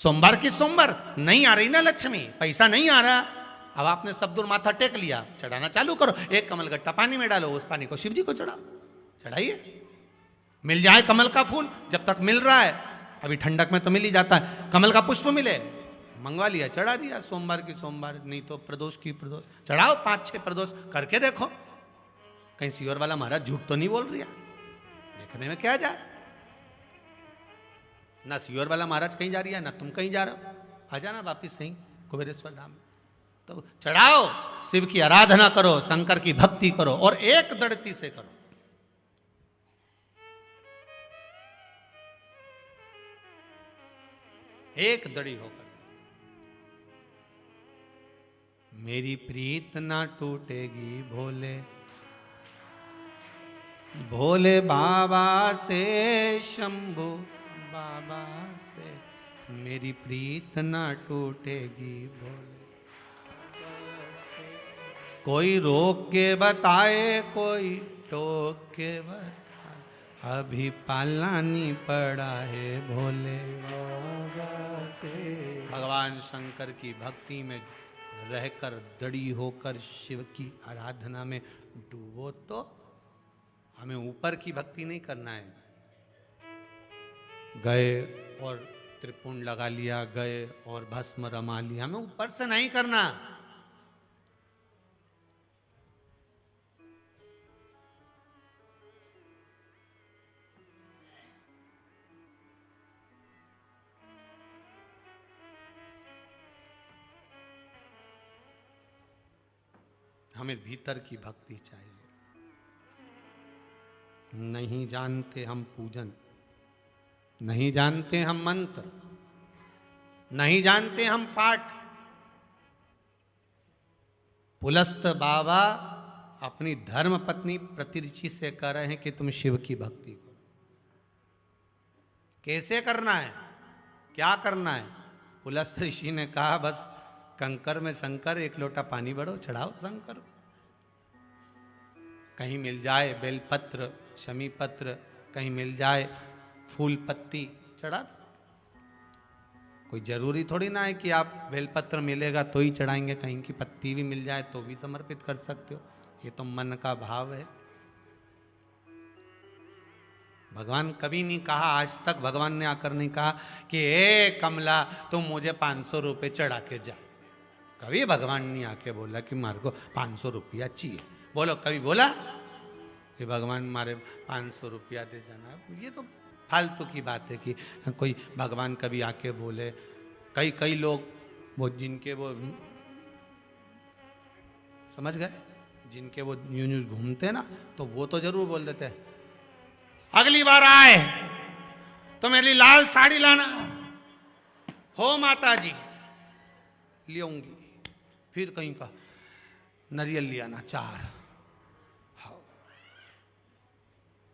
सोमवार की सोमवार नहीं आ रही ना लक्ष्मी, पैसा नहीं आ रहा, अब आपने सब दूर माथा टेक लिया, चढ़ाना चालू करो। एक कमल गट्टा पानी में डालो, उस पानी को शिव जी को चढ़ाओ, चढ़ाइए, मिल जाए कमल का फूल। जब तक मिल रहा है, अभी ठंडक में तो मिल ही जाता है, कमल का पुष्प मिले, मंगवा लिया, चढ़ा दिया। सोमवार की सोमवार, नहीं तो प्रदोष की प्रदोष चढ़ाओ, 5-6 प्रदोष करके देखो, कहीं सीवर वाला महाराज झूठ तो नहीं बोल रहा, देखने में क्या जाए। ना सीवर वाला महाराज कहीं जा रही है, ना तुम कहीं जा रहे हो, आ जाना वापिस सही कुबेरेश्वर धाम। तो चढ़ाओ, शिव की आराधना करो, शंकर की भक्ति करो, और एक दृढ़ता से करो। एक दड़ी होकर, मेरी प्रीत ना टूटेगी भोले भोले बाबा से, शंभू बाबा से, मेरी प्रीत ना टूटेगी भोले। कोई रोक के बताए, कोई टोक के बताए, अभी पालानी पड़ा है भोले बाबा से। भगवान शंकर की भक्ति में रहकर, दड़ी होकर शिव की आराधना में डूबो। तो हमें ऊपर की भक्ति नहीं करना है, गए और त्रिपुंड लगा लिया, गए और भस्म रमा लिया, हमें ऊपर से नहीं करना। हमें भीतर की भक्ति चाहिए। नहीं जानते हम पूजन, नहीं जानते हम मंत्र, नहीं जानते हम पाठ। पुलस्त बाबा अपनी धर्म पत्नी प्रतिरुचि से कह रहे हैं कि तुम शिव की भक्ति करो। कैसे करना है, क्या करना है? पुलस्त ऋषि ने कहा, बस कंकर में शंकर, एक लोटा पानी भरो, चढ़ाओ शंकर को। कहीं मिल जाए बेलपत्र, शमी पत्र, कहीं मिल जाए फूल पत्ती, चढ़ा दो। कोई जरूरी थोड़ी ना है कि आप बेलपत्र मिलेगा तो ही चढ़ाएंगे, कहीं की पत्ती भी मिल जाए तो भी समर्पित कर सकते हो। ये तो मन का भाव है। भगवान कभी नहीं कहा, आज तक भगवान ने आकर नहीं कहा कि ए कमला तुम मुझे 500 रुपये चढ़ा के जा। कभी भगवान ने आके बोला कि मारे को 500 रुपया चाहिए। बोलो, कभी बोला कि भगवान मारे 500 रुपया दे देना? ये तो फालतू की बात है कि कोई भगवान कभी आके बोले। कई लोग वो जिनके वो समझ गए, जिनके वो न्यूज घूमते ना, तो वो तो जरूर बोल देते हैं, अगली बार आए तो मेरे लिए लाल साड़ी लाना हो माता जी, ले आऊंगी। फिर कहीं का नारियल ले आना 4, हाँ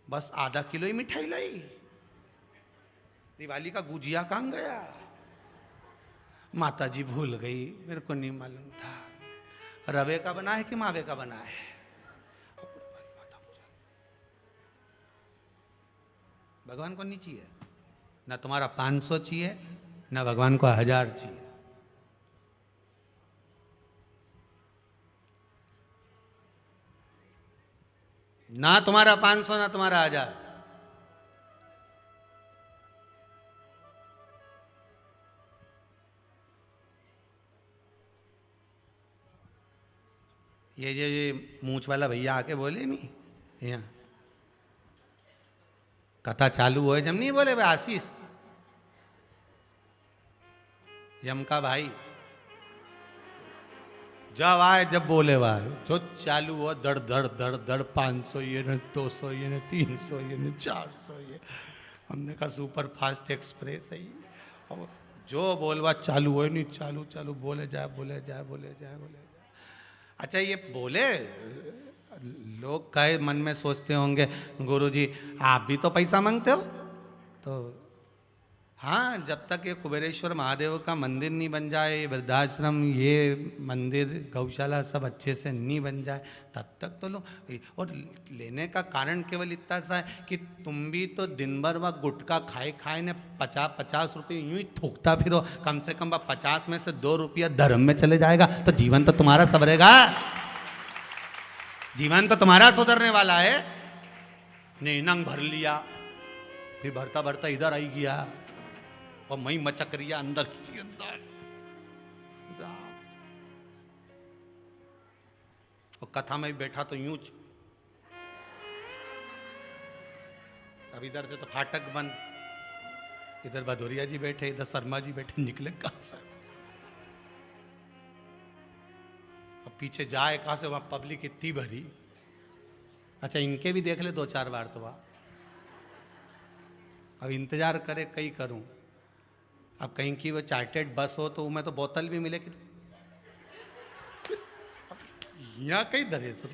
बस आधा किलो ही मिठाई लाई। दिवाली का गुजिया कहाँ गया? माता जी भूल गई, मेरे को नहीं मालूम था। रवे का बना है कि मावे का बना है? भगवान को नहीं चाहिए, ना तुम्हारा 500 चाहिए, ना भगवान को 1000 चाहिए। ना तुम्हारा 500, ना तुम्हारा 1000। ये मूंछ वाला भैया आके बोले नहीं, यहाँ कथा चालू हुए जब नहीं बोले, भाई आशीष यम का भाई जब आए, जब बोले वाह, जो चालू हुआ धड़ धड़ धड़ धड़, 500 ये न, 200 ये न, 300 ये न, 400 ये। हमने कहा सुपर फास्ट एक्सप्रेस है। और जो बोलवा चालू हो नहीं, चालू चालू बोले जाए बोले जाए बोले जाए बोले जाए। अच्छा ये बोले, लोग कहे मन में सोचते होंगे गुरुजी आप भी तो पैसा मांगते हो, तो हाँ, जब तक ये कुबेरेश्वर महादेव का मंदिर नहीं बन जाए, ये वृद्धाश्रम, ये मंदिर, गौशाला सब अच्छे से नहीं बन जाए, तब तक तो लो। और लेने का कारण केवल इतना सा है कि तुम भी तो दिन भर वह गुटखा खाए खाए ने 50-50 रुपये यूं ही थूकता फिरो। कम से कम 50 में से 2 रुपया धर्म में चले जाएगा तो जीवन तो तुम्हारा संवरेगा, जीवन तो तुम्हारा सुधरने वाला है। नहीं, नंग भर लिया, फिर भरता भरता इधर आई गया और मई मचक रिया अंदर की अंदर। और कथा में भी बैठा तो यूं, अब इधर से तो फाटक बंद, इधर भदौरिया जी बैठे, इधर शर्मा जी बैठे, निकले कहां से? और पीछे जाए कहां से? वहां पब्लिक इतनी भरी। अच्छा, इनके भी देख ले 2-4 बार तो वहां। अब इंतजार करे कहीं करूं, अब कहीं की वो चार्टेड बस हो तो मैं तो बोतल भी मिले कि यहाँ कहीं धरे सुन।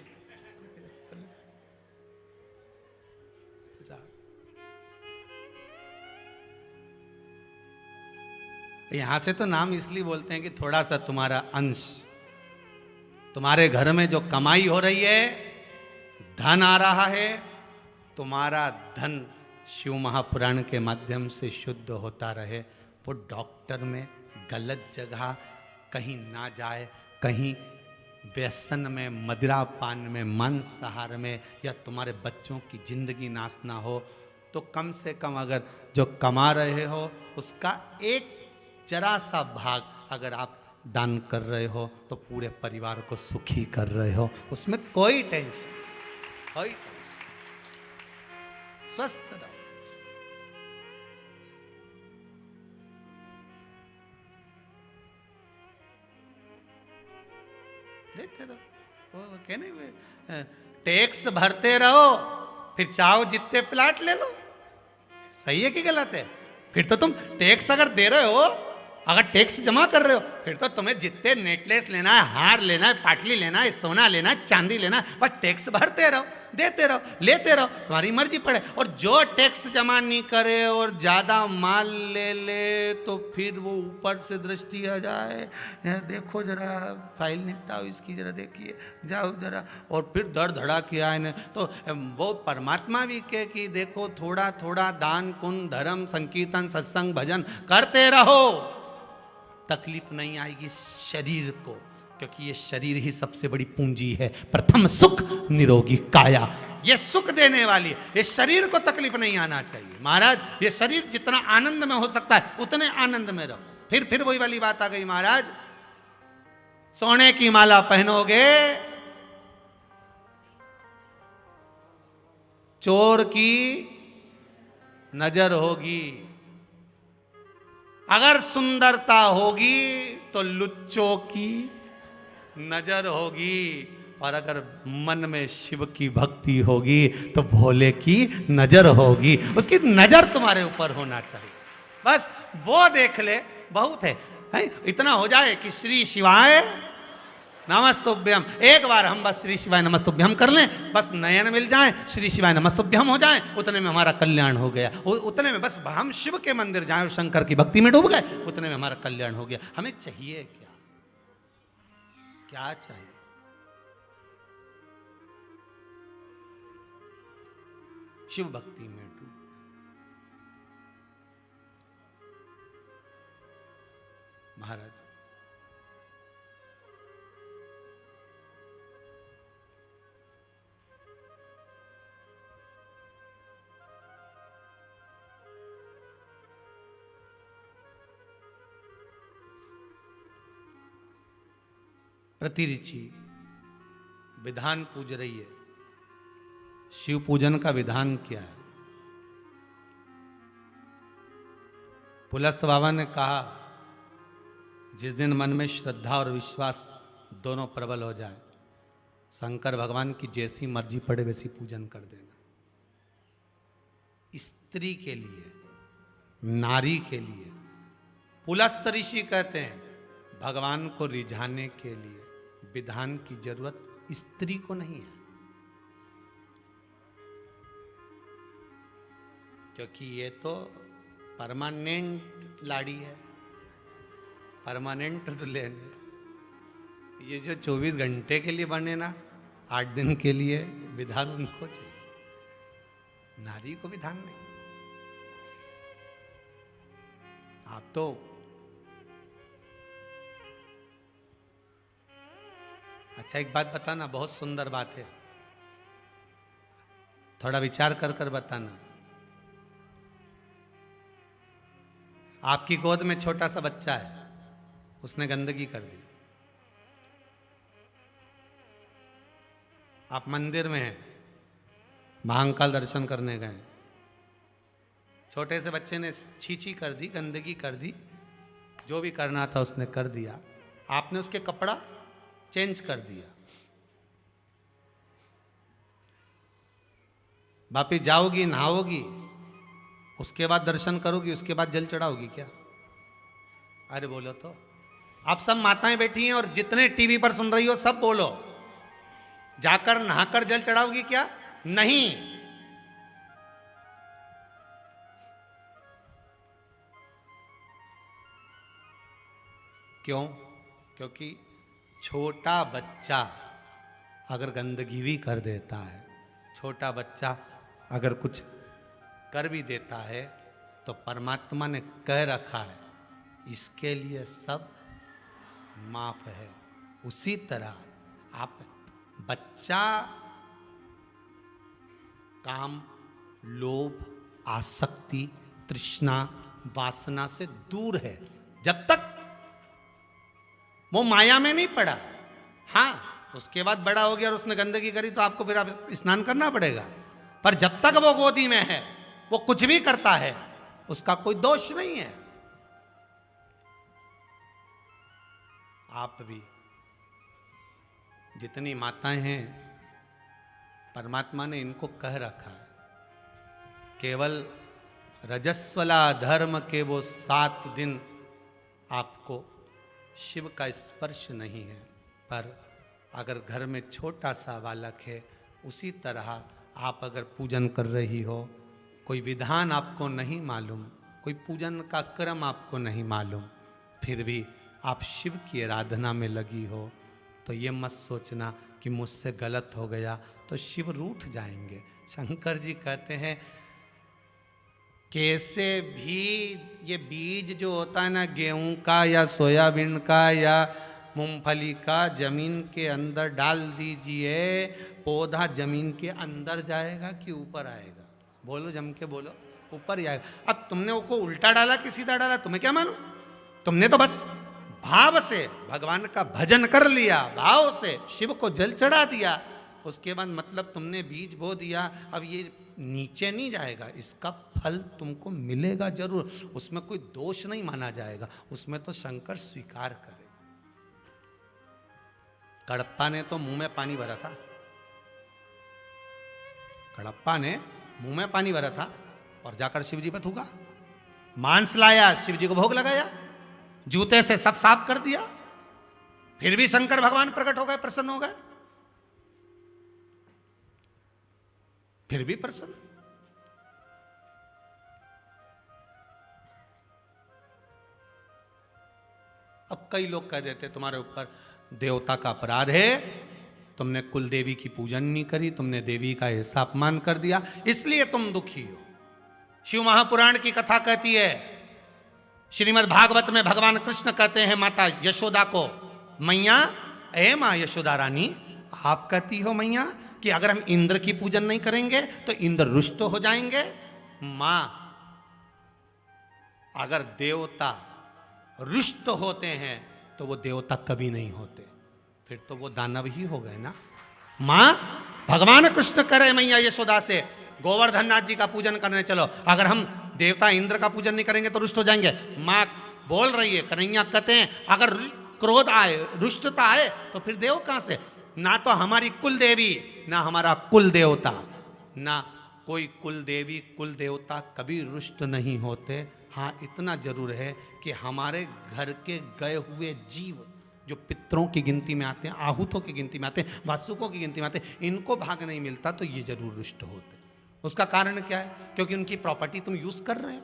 यहां से तो नाम इसलिए बोलते हैं कि थोड़ा सा तुम्हारा अंश, तुम्हारे घर में जो कमाई हो रही है, धन आ रहा है, तुम्हारा धन शिव महापुराण के माध्यम से शुद्ध होता रहे। वो डॉक्टर में, गलत जगह कहीं ना जाए, कहीं व्यसन में, मदिरा पान में, मांसाहार में, या तुम्हारे बच्चों की जिंदगी नाश ना हो। तो कम से कम अगर जो कमा रहे हो उसका एक जरा सा भाग अगर आप दान कर रहे हो तो पूरे परिवार को सुखी कर रहे हो, उसमें कोई टेंशन, कोई टेंशन। स्वस्थ रहो। देते रहो, वो कहने टैक्स भरते रहो, फिर चाहो जितने प्लाट ले लो। सही है कि गलत है? फिर तो तुम टैक्स अगर दे रहे हो, अगर टैक्स जमा कर रहे हो, फिर तो तुम्हें जितने नेकलेस लेना है, हार लेना है, पाटली लेना है, सोना लेना है, चांदी लेना है, बस टैक्स भरते रहो, देते रहो, लेते रहो, तुम्हारी मर्जी पड़े। और जो टैक्स जमा नहीं करे और ज्यादा माल ले ले तो फिर वो ऊपर से दृष्टि आ जाए, देखो जरा फाइल निपटाओ इसकी, जरा देखिए, जाओ जरा, और फिर दर धड़ा किया है तो वो परमात्मा भी कहे कि देखो थोड़ा थोड़ा दान पुण्य धर्म संकीर्तन सत्संग भजन करते रहो, तकलीफ नहीं आएगी शरीर को, क्योंकि ये शरीर ही सबसे बड़ी पूंजी है। प्रथम सुख निरोगी काया, ये सुख देने वाली, ये शरीर को तकलीफ नहीं आना चाहिए। महाराज, ये शरीर जितना आनंद में हो सकता है उतने आनंद में रहो। फिर वही वाली बात आ गई महाराज, सोने की माला पहनोगे, चोर की नजर होगी, अगर सुंदरता होगी तो लुच्चों की नजर होगी, और अगर मन में शिव की भक्ति होगी तो भोले की नजर होगी। उसकी नजर तुम्हारे ऊपर होना चाहिए, बस वो देख ले, बहुत है, इतना हो जाए कि श्री शिवाय नमस्तुभ्यम, एक बार हम बस श्री शिवाय नमस्तुभ्यम कर लें, बस नयन मिल जाए, श्री शिवाय नमस्तुभ्यम हो जाए, उतने में हमारा कल्याण हो गया। उतने में बस हम शिव के मंदिर जाएं और शंकर की भक्ति में डूब गए, उतने में हमारा कल्याण हो गया। हमें चाहिए क्या? क्या चाहिए? शिव भक्ति में डूब। महाराज, प्रतिरुचि विधान पूज रही है। शिव पूजन का विधान क्या है? पुलस्त बाबा ने कहा, जिस दिन मन में श्रद्धा और विश्वास दोनों प्रबल हो जाए, शंकर भगवान की जैसी मर्जी पड़े वैसी पूजन कर देना। स्त्री के लिए, नारी के लिए, पुलस्त ऋषि कहते हैं भगवान को रिझाने के लिए विधान की जरूरत स्त्री को नहीं है, क्योंकि ये तो परमानेंट लाड़ी है, परमानेंट दुल्हन है। ये जो 24 घंटे के लिए बने ना, 8 दिन के लिए, विधान उनको चाहिए, नारी को विधान नहीं। आप तो अच्छा एक बात बताना, बहुत सुंदर बात है, थोड़ा विचार कर कर बताना। आपकी गोद में छोटा सा बच्चा है, उसने गंदगी कर दी, आप मंदिर में हैं, महाकाल दर्शन करने गए, छोटे से बच्चे ने छीछी कर दी, गंदगी कर दी, जो भी करना था उसने कर दिया, आपने उसके कपड़ा चेंज कर दिया, वापिस जाओगी, नहाओगी, उसके बाद दर्शन करोगी, उसके बाद जल चढ़ाओगी क्या? अरे बोलो तो। आप सब माताएं बैठी हैं और जितने टीवी पर सुन रही हो सब बोलो, जाकर नहाकर जल चढ़ाओगी क्या? नहीं। क्यों? क्योंकि छोटा बच्चा अगर गंदगी भी कर देता है, छोटा बच्चा अगर कुछ कर भी देता है, तो परमात्मा ने कह रखा है इसके लिए सब माफ है। उसी तरह आप बच्चा काम, लोभ, आसक्ति, तृष्णा, वासना से दूर है, जब तक वो माया में नहीं पड़ा। हाँ, उसके बाद बड़ा हो गया और उसने गंदगी करी तो आपको फिर आप स्नान करना पड़ेगा, पर जब तक वो गोदी में है, वो कुछ भी करता है, उसका कोई दोष नहीं है। आप भी जितनी माताएं हैं, परमात्मा ने इनको कह रखा है, केवल रजस्वला धर्म के वो 7 दिन आपको शिव का स्पर्श नहीं है, पर अगर घर में छोटा सा बालक है, उसी तरह आप अगर पूजन कर रही हो, कोई विधान आपको नहीं मालूम, कोई पूजन का क्रम आपको नहीं मालूम, फिर भी आप शिव की आराधना में लगी हो, तो ये मत सोचना कि मुझसे गलत हो गया तो शिव रूठ जाएंगे। शंकर जी कहते हैं कैसे भी ये बीज जो होता है ना, गेहूं का या सोयाबीन का या मूंगफली का, जमीन के अंदर डाल दीजिए, पौधा जमीन के अंदर जाएगा कि ऊपर आएगा? बोलो, जम के बोलो, ऊपर ही आएगा। अब तुमने उसको उल्टा डाला कि सीधा डाला, तुम्हें क्या मालूम? तुमने तो बस भाव से भगवान का भजन कर लिया, भाव से शिव को जल चढ़ा दिया, उसके बाद मतलब तुमने बीज बो दिया, अब ये नीचे नहीं जाएगा, इसका फल तुमको मिलेगा जरूर, उसमें कोई दोष नहीं माना जाएगा, उसमें तो शंकर स्वीकार करे। कड़प्पा ने तो मुंह में पानी भरा था, कड़प्पा ने मुंह में पानी भरा था और जाकर शिव जी पर थूका, मांस लाया, शिव जी को भोग लगाया, जूते से सब साफ कर दिया, फिर भी शंकर भगवान प्रकट हो गए, प्रसन्न हो गए, फिर भी प्रसन्न। अब कई लोग कह देते तुम्हारे ऊपर देवता का अपराध है, तुमने कुल देवी की पूजन नहीं करी, तुमने देवी का ऐसा अपमान कर दिया, इसलिए तुम दुखी हो। शिव महापुराण की कथा कहती है, श्रीमद् भागवत में भगवान कृष्ण कहते हैं माता यशोदा को, मैया, ए मां यशोदा रानी, आप कहती हो मैया कि अगर हम इंद्र की पूजन नहीं करेंगे तो इंद्र रुष्ट हो जाएंगे। मां, अगर देवता रुष्ट होते हैं तो वो देवता कभी नहीं होते, फिर तो वो दानव ही हो गए ना। मां, भगवान कृष्ण करे मैया यशोदा से, गोवर्धन नाथ जी का पूजन करने चलो, अगर हम देवता इंद्र का पूजन नहीं करेंगे तो रुष्ट हो जाएंगे। मां बोल रही है, कन्हैया कहते हैं अगर क्रोध आए, रुष्टता आए तो फिर देव कहां से? ना तो हमारी कुल देवी, ना हमारा कुल देवता, ना कोई कुल देवी कुल देवता कभी रुष्ट नहीं होते। हाँ, इतना जरूर है कि हमारे घर के गए हुए जीव जो पितरों की गिनती में आते हैं, आहूतों की गिनती में आते हैं, वासुकों की गिनती में आते हैं, इनको भाग नहीं मिलता तो ये जरूर रुष्ट होते। उसका कारण क्या है? क्योंकि उनकी प्रॉपर्टी तुम यूज कर रहे हो,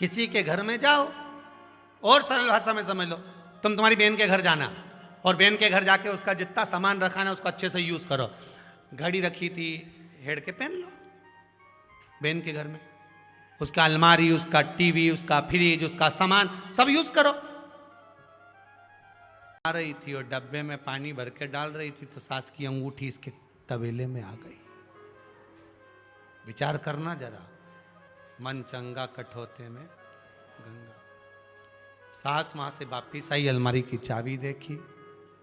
किसी के घर में जाओ, और सरल भाषा में समझ लो, तुम तुम्हारी बहन के घर जाना और बहन के घर जाके उसका जितना सामान रखा ना उसको अच्छे से यूज करो। घड़ी रखी थी, हेड़ के पहन लो बहन के घर में, उसका अलमारी, उसका टीवी, उसका फ्रिज, उसका सामान सब यूज करो। आ रही थी और डब्बे में पानी भर के डाल रही थी तो सास की अंगूठी इसके तबेले में आ गई। विचार करना जरा, मन चंगा कठौते में गंगा। सास वहां से वापिस आई, अलमारी की चाबी देखी,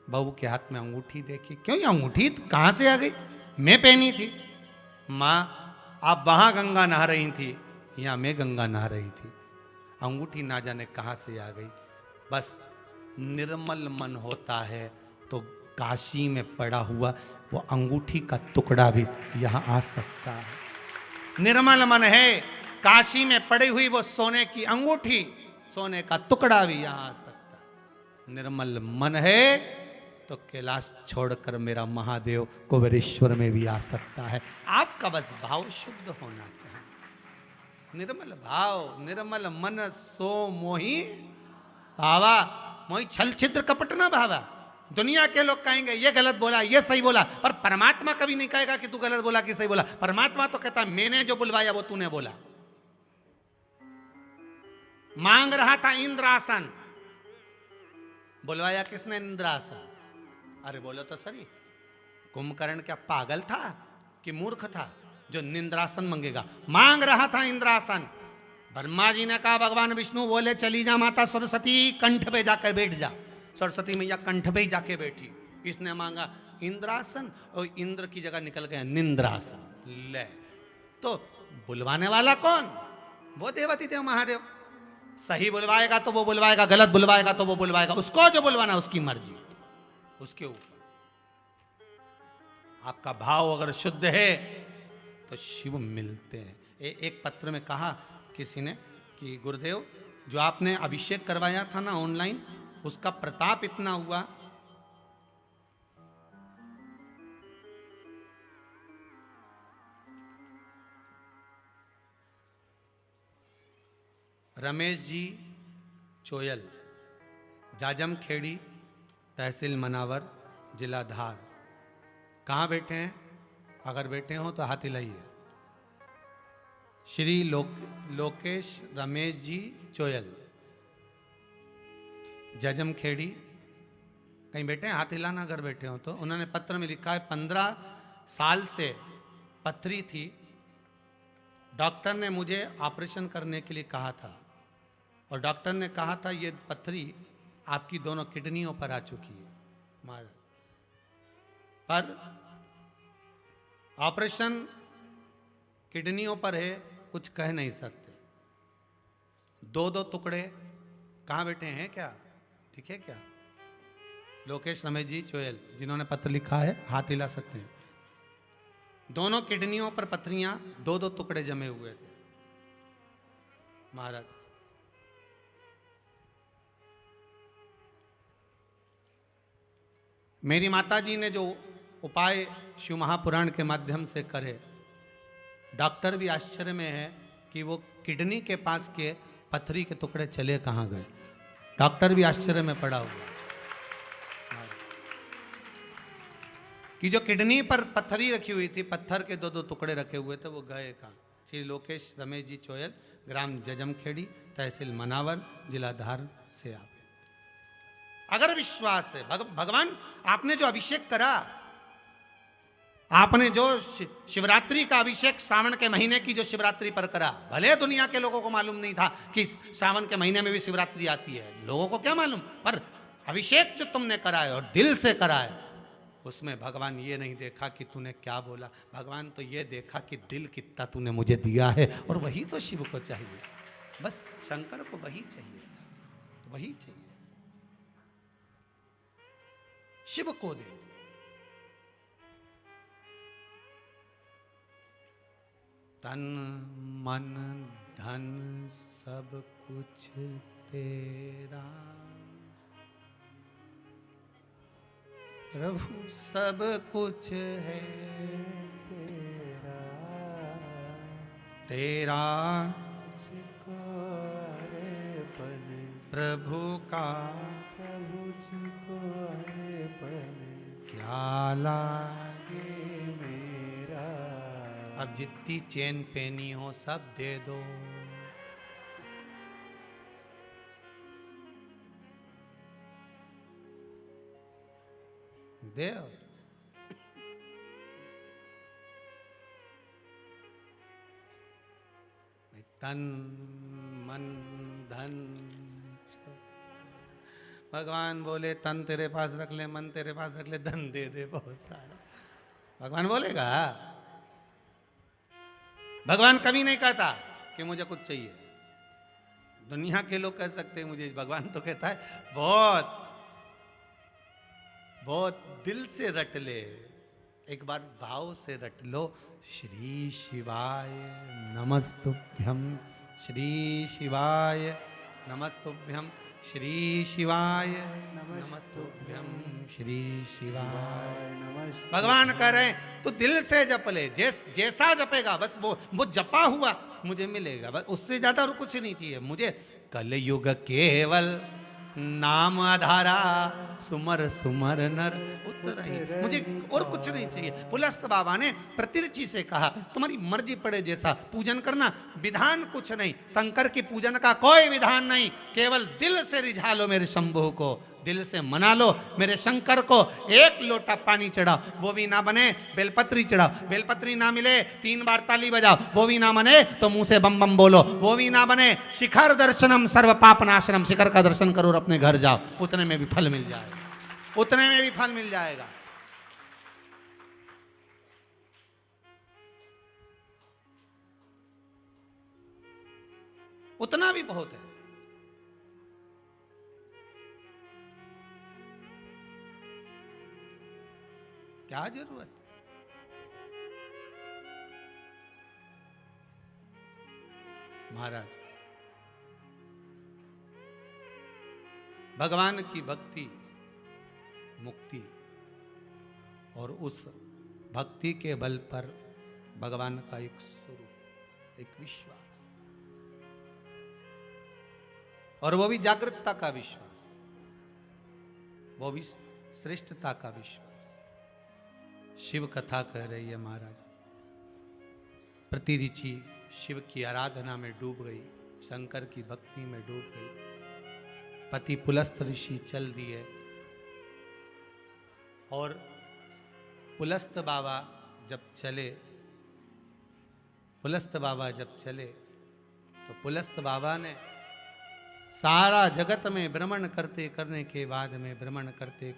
बहू के हाथ में अंगूठी देखी। क्यों ये अंगूठी कहां से आ गई? मैं पहनी थी। माँ आप वहां गंगा नहा रही थी, यहां मैं गंगा नहा रही थी, अंगूठी ना जाने कहां से आ गई। बस निर्मल मन होता है तो काशी में पड़ा हुआ वो अंगूठी का टुकड़ा भी यहां आ सकता है। निर्मल मन है, काशी में पड़ी हुई वो सोने की अंगूठी, सोने का टुकड़ा भी यहां आ सकता है। निर्मल मन है तो कैलाश छोड़कर मेरा महादेव कुबेरेश्वर में भी आ सकता है। आपका बस भाव शुद्ध होना चाहिए। निर्मल भाव, निर्मल मन सो मोही भावा। मोही छल छिद्र कपट ना भावा। दुनिया के लोग कहेंगे ये गलत बोला, ये सही बोला, पर परमात्मा कभी नहीं कहेगा कि तू गलत बोला कि सही बोला। परमात्मा तो कहता मैंने जो बुलवाया वो तूने बोला। मांग रहा था इंद्रासन, बुलवाया किसने? इंद्रासन। अरे बोलो तो सही, कुंभकर्ण क्या पागल था कि मूर्ख था जो निंद्रासन मांगेगा? मांग रहा था इंद्रासन। ब्रह्मा जी ने कहा, भगवान विष्णु बोले चली जा माता सरस्वती, कंठ पे जाकर बैठ जा। सरस्वती मैया कंठ पे ही जाके बैठी। इसने मांगा इंद्रासन और इंद्र की जगह निकल गया निंद्रासन। ले तो बुलवाने वाला कौन? वो देवती देव महादेव। सही बुलवाएगा तो वो बुलवाएगा, गलत बुलवाएगा तो वो बुलवाएगा। उसको जो बुलवाना उसकी मर्जी, उसके ऊपर। आपका भाव अगर शुद्ध है तो शिव मिलते हैं। एक पत्र में कहा किसी ने कि गुरुदेव जो आपने अभिषेक करवाया था ना ऑनलाइन, उसका प्रताप इतना हुआ, रमेश जी चोयल, जाजम खेड़ी, तहसील मनावर, जिला धार। कहाँ बैठे हैं? अगर बैठे हो तो हाथ हिलाइए। श्री लोकेश रमेश जी चोयल, जजम खेड़ी, कहीं बैठे हैं? हाथ हिलाना अगर बैठे हो तो। उन्होंने पत्र में लिखा है 15 साल से पथरी थी, डॉक्टर ने मुझे ऑपरेशन करने के लिए कहा था और डॉक्टर ने कहा था ये पथरी आपकी दोनों किडनियों पर आ चुकी है महाराज, पर ऑपरेशन किडनियों पर है, कुछ कह नहीं सकते। 2-2 टुकड़े। कहाँ बैठे हैं? क्या दिखे क्या? लोकेश रमेश जी चोयल जिन्होंने पत्र लिखा है, हाथ हिला सकते हैं। दोनों किडनियों पर पथरियां 2-2 टुकड़े जमे हुए थे महाराज। मेरी माता जी ने जो उपाय शिव महापुराण के माध्यम से करे, डॉक्टर भी आश्चर्य में है कि वो किडनी के पास के पथरी के टुकड़े चले कहाँ गए। डॉक्टर भी आश्चर्य में पड़ा हुआ कि जो किडनी पर पत्थरी रखी हुई थी, पत्थर के 2-2 टुकड़े रखे हुए थे, वो गए कहाँ। श्री लोकेश रमेश जी चोयल, ग्राम जजमखेड़ी, तहसील मनावर, जिला धार से आप। अगर विश्वास है, भगवान आपने जो अभिषेक करा, आपने जो शिवरात्रि का अभिषेक सावन के महीने की जो शिवरात्रि पर करा, भले दुनिया के लोगों को मालूम नहीं था कि सावन के महीने में भी शिवरात्रि आती है, लोगों को क्या मालूम, पर अभिषेक जो तुमने करा है और दिल से करा है, उसमें भगवान ये नहीं देखा कि तूने क्या बोला, भगवान तो ये देखा कि दिल कितना तूने मुझे दिया है। और वही तो शिव को चाहिए, बस शंकर को वही चाहिए था, वही चाहिए, शिव को दे। तन मन धन सब कुछ तेरा, प्रभु सब कुछ है तेरा, तेरा तुझको प्रभु का प्रभु जी को अर्पण क्या लागे मेरा। अब जितनी चेन पहनी हो सब दे दो। दे तन मन धन। भगवान बोले तन तेरे पास रख ले, मन तेरे पास रख ले, धन दे दे बहुत सारा। भगवान बोलेगा? भगवान कभी नहीं कहता कि मुझे कुछ चाहिए। दुनिया के लोग कह सकते हैं मुझे, भगवान तो कहता है बहुत बहुत दिल से रट ले, एक बार भाव से रट लो। श्री शिवाय नमस्तुभ्यम, श्री शिवाय नमस्तुभ्यम, श्री शिवाय नमस्तुभ्यम, श्री शिवाय नमस्ते। भगवान कह रहे हैं तू दिल से जप ले, जैसा जपेगा बस वो जपा हुआ मुझे मिलेगा, बस उससे ज्यादा और कुछ नहीं चाहिए मुझे। कलयुग केवल नाम आधारा, सुमर सुमर नर उतर ही, मुझे और कुछ नहीं चाहिए। पुलस्त बाबा ने प्रतिरुचि से कहा तुम्हारी मर्जी पड़े जैसा पूजन करना, विधान कुछ नहीं, शंकर की पूजन का कोई विधान नहीं, केवल दिल से रिझा लो मेरे शंभु को, दिल से मना लो मेरे शंकर को। एक लोटा पानी चढ़ाओ वो भी ना बने, बेलपत्री चढ़ाओ, बेलपत्री ना मिले 3 बार ताली बजाओ, वो भी ना बने तो मुंह से बम बम बोलो, वो भी ना बने शिखर दर्शनम सर्व पाप नाशनम, शिखर का दर्शन करो और अपने घर जाओ, उतने में भी फल मिल जाएगा, उतने में भी फल मिल जाएगा। उतना भी बहुत है। क्या जरूरत? महाराज भगवान की भक्ति मुक्ति, और उस भक्ति के बल पर भगवान का एक स्वरूप, एक विश्वास, और वो भी जागृतता का विश्वास, वो भी श्रेष्ठता का विश्वास। शिव कथा कह रही है महाराज, प्रतिरुचि शिव की आराधना में डूब गई, शंकर की भक्ति में डूब गई। पति पुलस्त ऋषि चल दिए, और पुलस्त बाबा जब चले, तो पुलस्त बाबा ने सारा जगत में भ्रमण करने के बाद में भ्रमण करते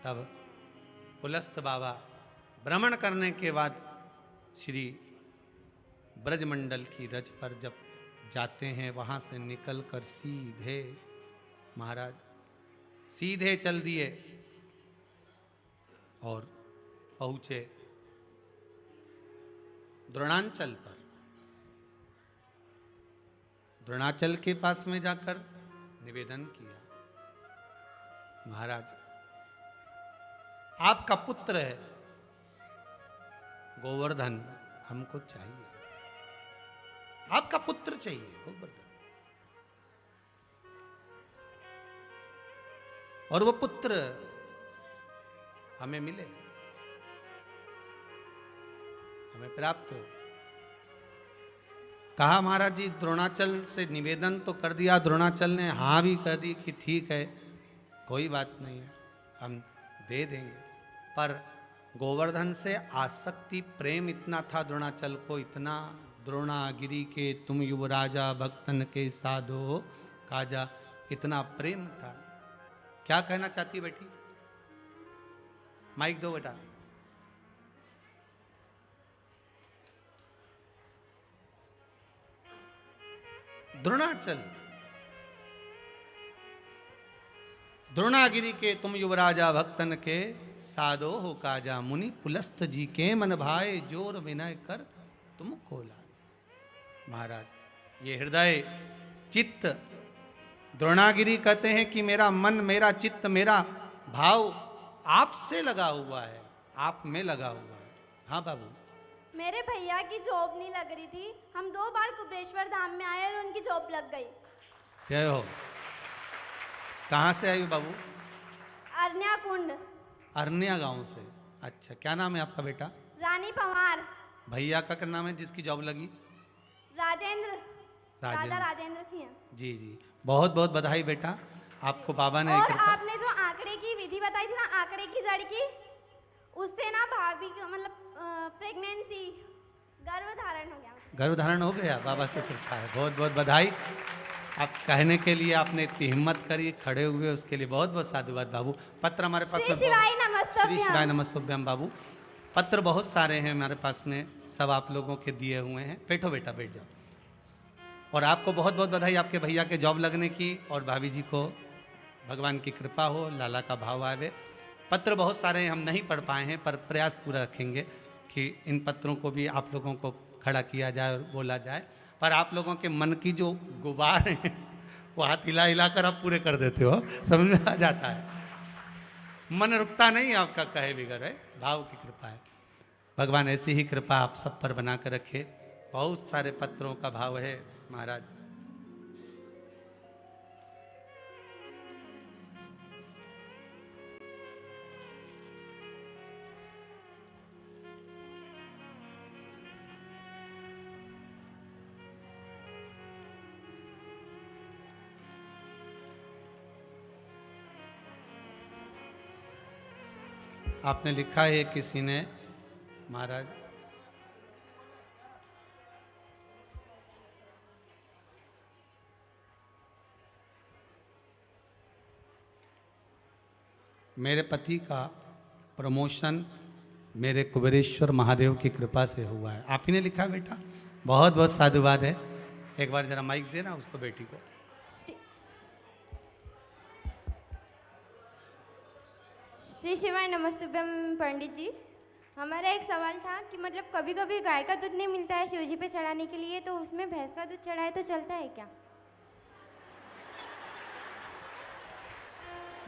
तब पुलस्त बाबा भ्रमण करने के बाद श्री ब्रजमंडल की रज पर जब जाते हैं, वहां से निकलकर सीधे महाराज सीधे चल दिए और पहुंचे द्रोणांचल पर। द्रोणाचल के पास में जाकर निवेदन किया, महाराज आपका पुत्र है गोवर्धन हमको चाहिए, आपका पुत्र चाहिए गोवर्धन, और वो पुत्र हमें मिले, हमें प्राप्त हो। कहा महाराज जी द्रोणाचल से निवेदन तो कर दिया, द्रोणाचल ने हाँ भी कर दी कि ठीक है कोई बात नहीं है हम दे देंगे, पर गोवर्धन से आसक्ति प्रेम इतना था द्रोणाचल को, इतना द्रोणागिरी के तुम युवराजा भक्तन के साधो काजा, इतना प्रेम था। क्या कहना चाहती बेटी? माइक दो बेटा। द्रोणाचल द्रोणागिरी के तुम युवराजा भक्तन के साधो हो काजा, मुनि पुलस्त जी के मन भाए जोर विनय कर तुम खोला। महाराज ये हृदय चित्त, द्रोणागिरी कहते हैं कि मेरा मन मेरा चित्त मेरा भाव आपसे लगा हुआ है, आप में लगा हुआ है। हाँ बाबू मेरे भैया की जॉब नहीं लग रही थी। हम 2 बार कुबेरेश्वर धाम में आए और उनकी जॉब लग गई। जय हो। कहाँ से आई हो बाबू? अरण्या कुंड, अरनिया गांव से। अच्छा, क्या नाम है आपका बेटा? रानी पवार, भैया का क्या नाम है जिसकी जॉब लगी? राजेंद्र, राजा राजेंद्र। राजेंद्र सिंह। जी जी, बहुत बहुत बधाई बेटा, आपको बाबा ने और कृपा- आपने जो आंकड़े की विधि बताई थी ना, आंकड़े की जड़ की, उससे ना भाभी को मतलब प्रेगनेंसी, गर्भ धारण हो गया। गर्भधारण हो गया, बाबा की कृपा है। बहुत बहुत बधाई। आप कहने के लिए आपने इतनी हिम्मत करी, खड़े हुए, उसके लिए बहुत बहुत साधुवाद बाबू। पत्र हमारे पास श्री में शिवाय श्री नमस्तुभ्यं। शिवाय नमस्तुभ्यम बाबू। पत्र बहुत सारे हैं हमारे पास में, सब आप लोगों के दिए हुए हैं। बैठो बेटा, बैठ जाओ। और आपको बहुत बहुत बधाई आपके भैया के जॉब लगने की, और भाभी जी को भगवान की कृपा हो, लाला का भाव आवे। पत्र बहुत सारे हैं, हम नहीं पढ़ पाए हैं, पर प्रयास पूरा रखेंगे कि इन पत्रों को भी आप लोगों को खड़ा किया जाए और बोला जाए। पर आप लोगों के मन की जो गुबार हैं वो हाथ हिला हिला कर आप पूरे कर देते हो, समझ में आ जाता है। मन रुकता नहीं आपका, कहे बिगर है, भाव की कृपा है। भगवान ऐसी ही कृपा आप सब पर बना कर रखे। बहुत सारे पत्रों का भाव है महाराज। आपने लिखा है किसी ने, महाराज, मेरे पति का प्रमोशन मेरे कुबेरेश्वर महादेव की कृपा से हुआ है। आप ही ने लिखा है बेटा, बहुत बहुत साधुवाद है। एक बार जरा माइक देना उसको, बेटी को। श्री शिवाय नमस्तुभ्यम पंडित जी। हमारा एक सवाल था कि मतलब कभी कभी गाय का दूध नहीं मिलता है शिव जी पे चढ़ाने के लिए, तो उसमें भैंस का दूध चढ़ाए तो चलता है क्या?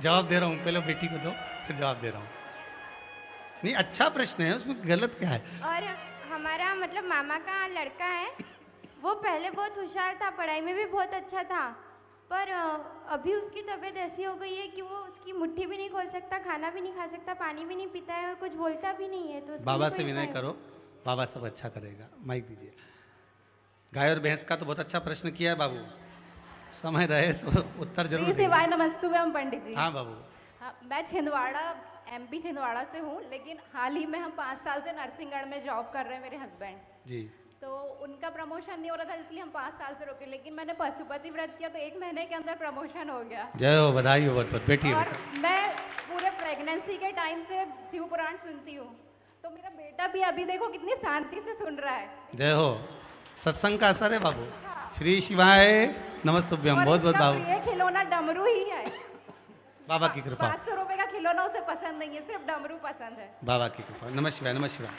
जवाब दे रहा हूँ, पहले बेटी को दो, फिर जवाब दे रहा हूँ। नहीं, अच्छा प्रश्न है, उसमें गलत क्या है? और हमारा मतलब मामा का लड़का है, वो पहले बहुत होशियार था, पढ़ाई में भी बहुत अच्छा था, पर अभी उसकी तबीयत ऐसी हो गई है कि वो उसकी मुट्ठी भी नहीं खोल सकता, खाना भी नहीं खा सकता, पानी भी नहीं पीता है और कुछ बोलता भी नहीं है। तो उसके बाबा लिए से कोई विनय उपाय? करो, बाबा सब अच्छा करेगा। माइक दीजिए। गाय और भैंस का तो बहुत अच्छा प्रश्न किया है बाबू, समय रहे सो उत्तर जरूर श्री देंगे। शिवाय नमस्तुभ्यम पंडित जी। हाँ बाबू। हाँ, मैं छिंदवाड़ा, एमपी छिंदवाड़ा से हूँ, लेकिन हाल ही में हम 5 साल से नरसिंहगढ़ में जॉब कर रहे हैं, मेरे हस्बैंड। जी। तो उनका प्रमोशन नहीं हो रहा था, इसलिए हम 5 साल से रोके, लेकिन मैंने पशुपति व्रत किया तो 1 महीने के अंदर प्रमोशन हो गया। जय हो, बधाई हो बहुत बहुत। बेटी है और बेटा। मैं पूरे प्रेगनेंसी के टाइम से शिव पुराण सुनती हूँ, तो मेरा बेटा भी अभी देखो कितनी शांति से सुन रहा है। जय हो, सत्संग का असर है बाबू। श्री शिवाय नमस्तुभ्यम, और बहुत बहुत इसका बाबू। प्रिय खिलौना डमरू ही है। बाबा की कृपा, 500 रुपए का खिलौना उसे पसंद नहीं है, सिर्फ डमरू पसंद है। बाबा की कृपा। नमः शिवाय, नमः शिवाय।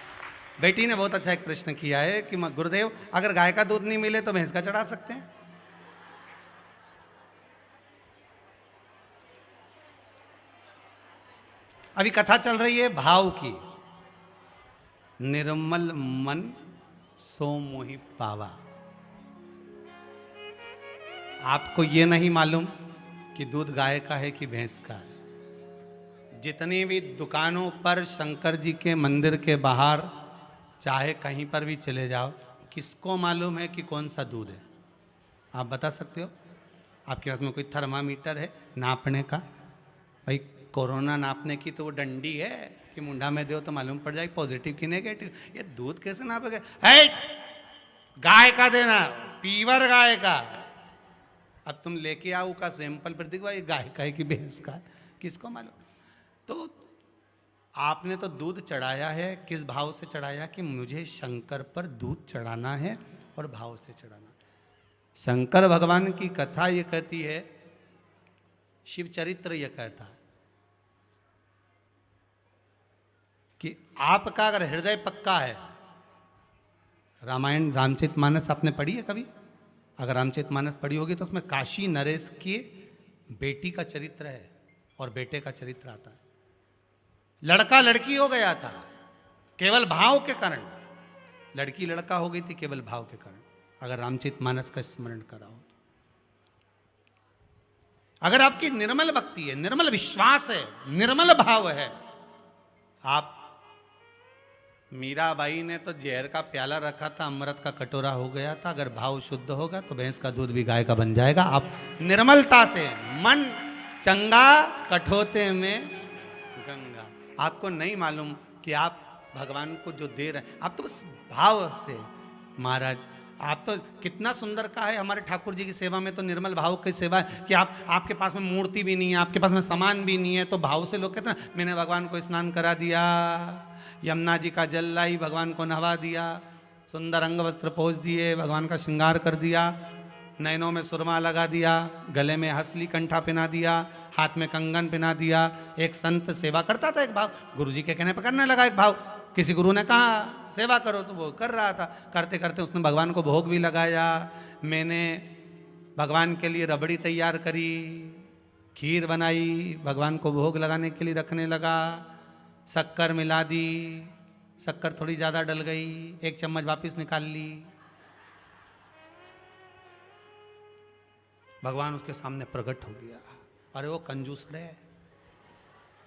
बेटी ने बहुत अच्छा एक प्रश्न किया है कि गुरुदेव, अगर गाय का दूध नहीं मिले तो भैंस का चढ़ा सकते हैं? अभी कथा चल रही है भाव की। निर्मल मन सो मोहि पावा। आपको ये नहीं मालूम कि दूध गाय का है कि भैंस का है। जितनी भी दुकानों पर, शंकर जी के मंदिर के बाहर, चाहे कहीं पर भी चले जाओ, किसको मालूम है कि कौन सा दूध है? आप बता सकते हो? आपके पास में कोई थर्मामीटर है नापने का? भाई कोरोना नापने की तो वो डंडी है कि मुंडा में दो तो मालूम पड़ जाए पॉजिटिव कि नेगेटिव। ये दूध कैसे नापेगा? है गाय का देना, पीवर गाय का। अब तुम लेके आओ का सैंपल पर देखो ये गाय का है कि भैंस का है, किसको मालूम? तो आपने तो दूध चढ़ाया है, किस भाव से चढ़ाया कि मुझे शंकर पर दूध चढ़ाना है और भाव से चढ़ाना। शंकर भगवान की कथा ये कहती है, शिव चरित्र ये कहता है कि आपका अगर हृदय पक्का है, रामायण रामचरितमानस आपने पढ़ी है कभी? अगर रामचरितमानस पढ़ी होगी तो उसमें काशी नरेश की बेटी का चरित्र है और बेटे का चरित्र आता है। लड़का लड़की हो गया था केवल भाव के कारण। लड़की लड़का हो गई थी केवल भाव के कारण, अगर रामचरितमानस का स्मरण करा हो। अगर आपकी निर्मल भक्ति है, निर्मल विश्वास है, निर्मल भाव है, आप मीराबाई ने तो जहर का प्याला रखा था, अमृत का कटोरा हो गया था। अगर भाव शुद्ध होगा तो भैंस का दूध भी गाय का बन जाएगा। आप निर्मलता से, मन चंगा कठोते में गंगा। आपको नहीं मालूम कि आप भगवान को जो दे रहे हैं, आप तो बस भाव से। महाराज आप तो कितना सुंदर कहा है, हमारे ठाकुर जी की सेवा में तो निर्मल भाव की सेवा है कि आपके पास में मूर्ति भी नहीं है, आपके पास में सामान भी नहीं है, तो भाव से लोग कहते हैं मैंने भगवान को स्नान करा दिया, यमुना जी का जल लाई, भगवान को नहवा दिया, सुंदर अंग वस्त्र पोंछ दिए, भगवान का श्रृंगार कर दिया, नैनों में सुरमा लगा दिया, गले में हसली कंठा पहना दिया, हाथ में कंगन पहना दिया। एक संत सेवा करता था, एक भाव गुरु जी के कहने पर करने लगा। एक भाव किसी गुरु ने कहा सेवा करो तो वो कर रहा था, करते करते उसने भगवान को भोग भी लगाया। मैंने भगवान के लिए रबड़ी तैयार करी, खीर बनाई, भगवान को भोग लगाने के लिए रखने लगा, शक्कर मिला दी, शक्कर थोड़ी ज़्यादा डल गई, एक चम्मच वापस निकाल ली। भगवान उसके सामने प्रकट हो गया। अरे वो कंजूस है,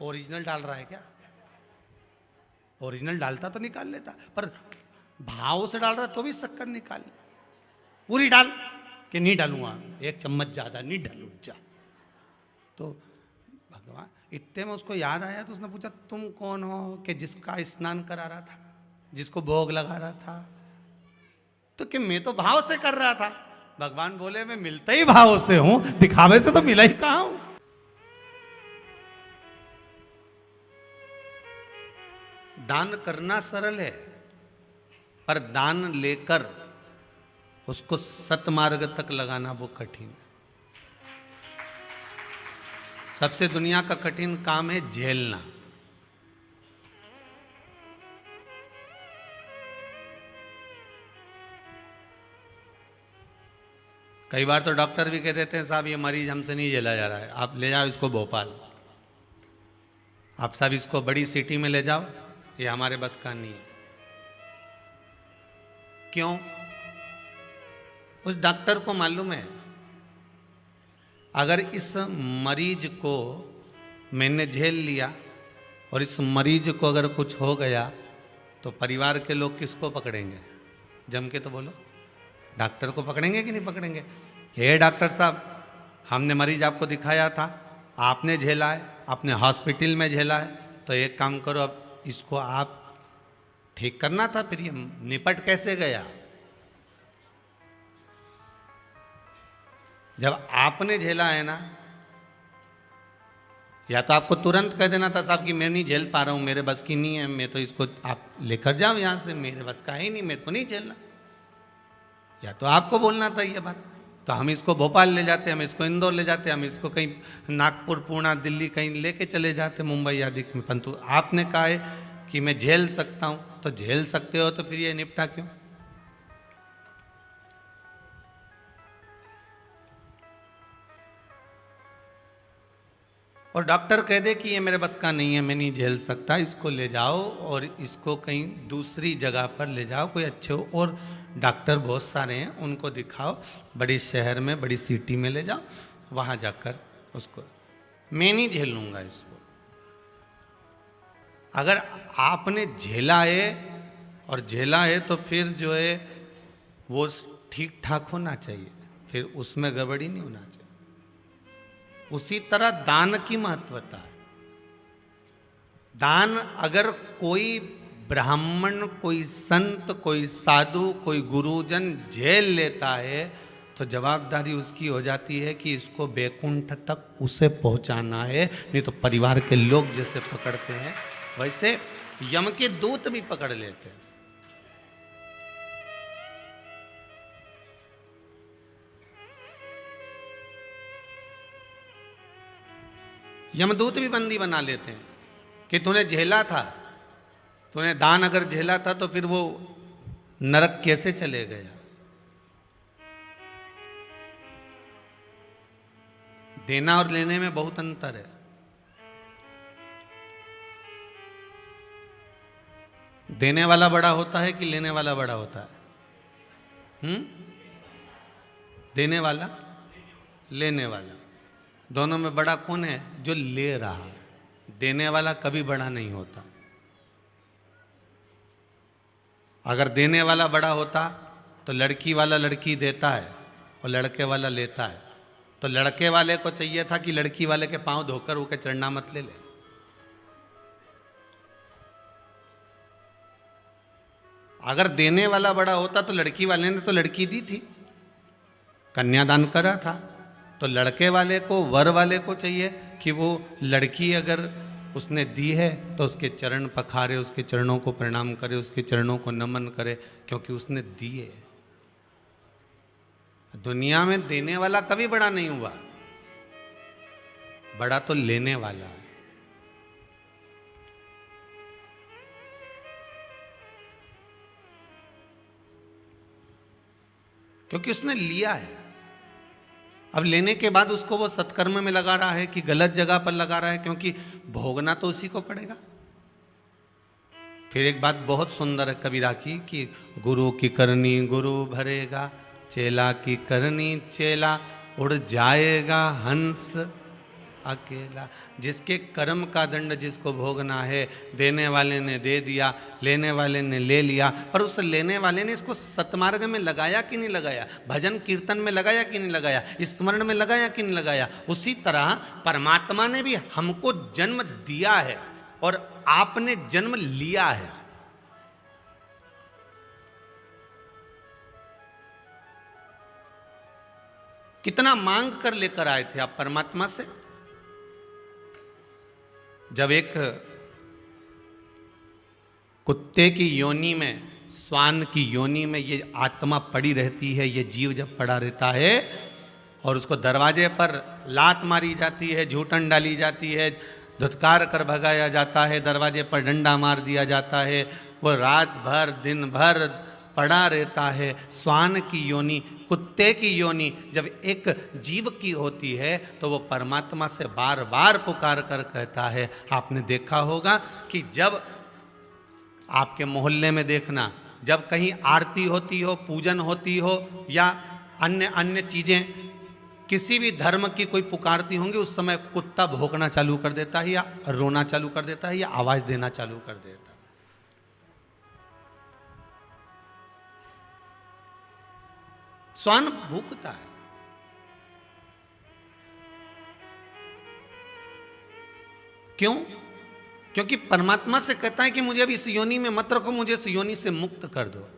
ओरिजिनल डाल रहा है क्या? ओरिजिनल डालता तो निकाल लेता, पर भाव से डाल रहा तो भी शक्कर निकाल ले। पूरी डाल कि नहीं डालूंगा, एक चम्मच ज्यादा नहीं डालू जा। तो भगवान इतने में उसको याद आया तो उसने पूछा तुम कौन हो कि जिसका स्नान करा रहा था, जिसको भोग लगा रहा था? तो कि मैं तो भाव से कर रहा था। भगवान बोले मैं मिलता ही भाव से हूं, दिखावे से तो मिला ही कहां हूं। दान करना सरल है, पर दान लेकर उसको सतमार्ग तक लगाना वो कठिन है। सबसे दुनिया का कठिन काम है झेलना। कई बार तो डॉक्टर भी कह देते हैं साहब ये मरीज हमसे नहीं झेला जा रहा है, आप ले जाओ इसको भोपाल, आप साहब इसको बड़ी सिटी में ले जाओ, ये हमारे बस का नहीं है। क्यों? उस डॉक्टर को मालूम है अगर इस मरीज को मैंने झेल लिया और इस मरीज को अगर कुछ हो गया तो परिवार के लोग किसको पकड़ेंगे? जम के तो बोलो, डॉक्टर को पकड़ेंगे कि नहीं पकड़ेंगे? हे डॉक्टर साहब, हमने मरीज आपको दिखाया था, आपने झेला है, आपने हॉस्पिटल में झेला है, तो एक काम करो अब इसको आप ठीक करना था, फिर ये निपट कैसे गया? जब आपने झेला है ना, या तो आपको तुरंत कह देना था साहब कि मैं नहीं झेल पा रहा हूं, मेरे बस की नहीं है, मैं तो इसको आप लेकर जाओ यहां से, मेरे बस का ही नहीं, मेरे को नहीं झेलना। या तो आपको बोलना था ये बात, तो हम इसको भोपाल ले जाते, हम इसको इंदौर ले जाते, हम इसको कहीं नागपुर, पुणे, दिल्ली कहीं लेके चले जाते, मुंबई आदि में। परंतु आपने कहा है कि मैं झेल सकता हूं, तो झेल सकते हो तो फिर ये निपटा क्यों? और डॉक्टर कह दे कि ये मेरे बस का नहीं है, मैं नहीं झेल सकता, इसको ले जाओ और इसको कहीं दूसरी जगह पर ले जाओ, कोई अच्छे हो, और डॉक्टर बहुत सारे हैं उनको दिखाओ, बड़े शहर में, बड़ी सिटी में ले जाओ, वहाँ जाकर उसको, मैं नहीं झेल लूँगा इसको। अगर आपने झेला है और झेला है तो फिर जो है वो ठीक ठाक होना चाहिए, फिर उसमें गड़बड़ी नहीं होना चाहिए। उसी तरह दान की महत्वता है। दान अगर कोई ब्राह्मण, कोई संत, कोई साधु, कोई गुरुजन झेल लेता है तो जवाबदारी उसकी हो जाती है कि इसको बैकुंठ तक उसे पहुंचाना है, नहीं तो परिवार के लोग जैसे पकड़ते हैं वैसे यम के दूत भी पकड़ लेते हैं। यमदूत भी बंदी बना लेते हैं कि तूने झेला था, तूने दान अगर झेला था तो फिर वो नरक कैसे चले गया? देना और लेने में बहुत अंतर है। देने वाला बड़ा होता है कि लेने वाला बड़ा होता है? देने वाला, लेने वाला, दोनों में बड़ा कौन है? जो ले रहा है। देने वाला कभी बड़ा नहीं होता। अगर देने वाला बड़ा होता तो लड़की वाला लड़की देता है और लड़के वाला लेता है। तो लड़के वाले को चाहिए था कि लड़की वाले के पांव धोकर वो के चढ़ना मत ले ले। अगर देने वाला बड़ा होता तो लड़की वाले ने तो लड़की दी थी, कन्यादान करा था। तो लड़के वाले को, वर वाले को चाहिए कि वो लड़की अगर उसने दी है तो उसके चरण पखारे, उसके चरणों को प्रणाम करे, उसके चरणों को नमन करे, क्योंकि उसने दिए। दुनिया में देने वाला कभी बड़ा नहीं हुआ, बड़ा तो लेने वाला है। क्योंकि उसने लिया है। अब लेने के बाद उसको वो सत्कर्म में लगा रहा है कि गलत जगह पर लगा रहा है, क्योंकि भोगना तो उसी को पड़ेगा। फिर एक बात बहुत सुंदर है कबीरा की कि गुरु की करनी गुरु भरेगा, चेला की करनी चेला उड़ जाएगा हंस अकेला। जिसके कर्म का दंड जिसको भोगना है, देने वाले ने दे दिया, लेने वाले ने ले लिया, पर उस लेने वाले ने इसको सतमार्ग में लगाया कि नहीं लगाया, भजन कीर्तन में लगाया कि नहीं लगाया, स्मरण में लगाया कि नहीं लगाया। उसी तरह परमात्मा ने भी हमको जन्म दिया है और आपने जन्म लिया है। कितना मांग कर लेकर आए थे आप परमात्मा से? जब एक कुत्ते की योनि में, श्वान की योनि में ये आत्मा पड़ी रहती है, ये जीव जब पड़ा रहता है और उसको दरवाजे पर लात मारी जाती है, झूठन डाली जाती है, धुतकार कर भगाया जाता है, दरवाजे पर डंडा मार दिया जाता है, वो रात भर दिन भर पड़ा रहता है। श्वान की योनि, कुत्ते की योनि जब एक जीव की होती है तो वो परमात्मा से बार बार पुकार कर कहता है। आपने देखा होगा कि जब आपके मोहल्ले में देखना, जब कहीं आरती होती हो, पूजन होती हो या अन्य अन्य चीजें किसी भी धर्म की कोई पुकारती होंगी, उस समय कुत्ता भौंकना चालू कर देता है या रोना चालू कर देता है या आवाज देना चालू कर देता है। श्वान भूखता है। क्यों? क्योंकि परमात्मा से कहता है कि मुझे अब इस योनि में मत रखो, मुझे इस योनि से मुक्त कर दो।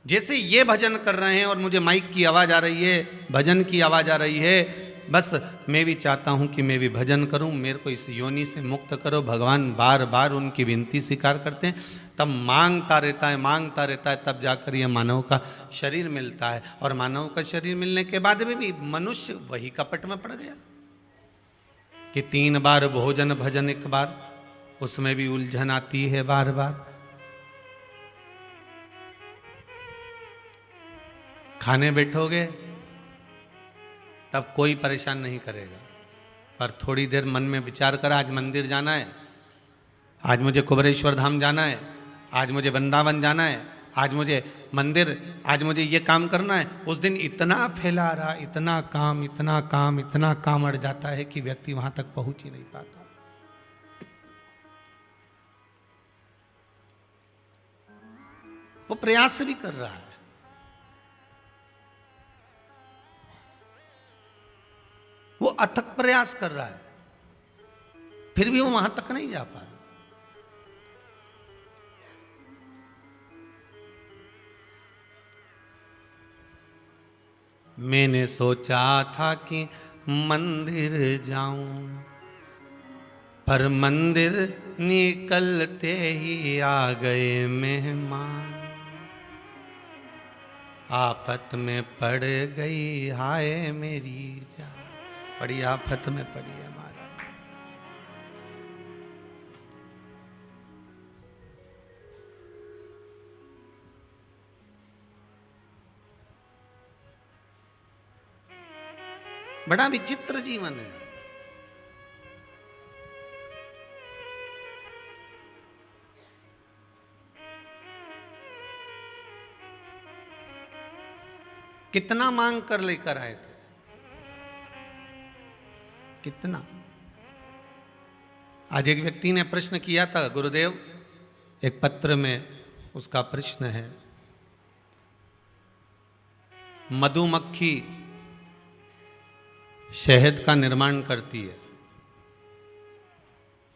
जैसे ये भजन कर रहे हैं और मुझे माइक की आवाज आ रही है, भजन की आवाज आ रही है, बस मैं भी चाहता हूं कि मैं भी भजन करूं, मेरे को इस योनि से मुक्त करो। भगवान बार बार उनकी विनती स्वीकार करते हैं, तब मांगता रहता है, मांगता रहता है, तब जाकर यह मानव का शरीर मिलता है। और मानव का शरीर मिलने के बाद में भी मनुष्य वही कपट में पड़ गया कि 3 बार भोजन भजन एक बार, उसमें भी उलझन आती है बार बार। खाने बैठोगे तब कोई परेशान नहीं करेगा, पर थोड़ी देर मन में विचार कर, आज मंदिर जाना है, आज मुझे कुबरेश्वर धाम जाना है, आज मुझे वृंदावन जाना है, आज मुझे मंदिर, आज मुझे ये काम करना है। उस दिन इतना फैला रहा, इतना काम, इतना काम, इतना काम अड़ जाता है कि व्यक्ति वहां तक पहुंच ही नहीं पाता। वो प्रयास भी कर रहा है, वो अथक प्रयास कर रहा है, फिर भी वो वहां तक नहीं जा पा रहा। मैंने सोचा था कि मंदिर जाऊं, पर मंदिर निकलते ही आ गए मेहमान। आफत में पड़ गई हाय मेरी जान, बड़ी आफत में पड़ी है महाराज। बड़ा विचित्र जीवन है। कितना मांग कर लेकर आए थे? कितना? आज एक व्यक्ति ने प्रश्न किया था, गुरुदेव, एक पत्र में उसका प्रश्न है, मधुमक्खी शहद का निर्माण करती है,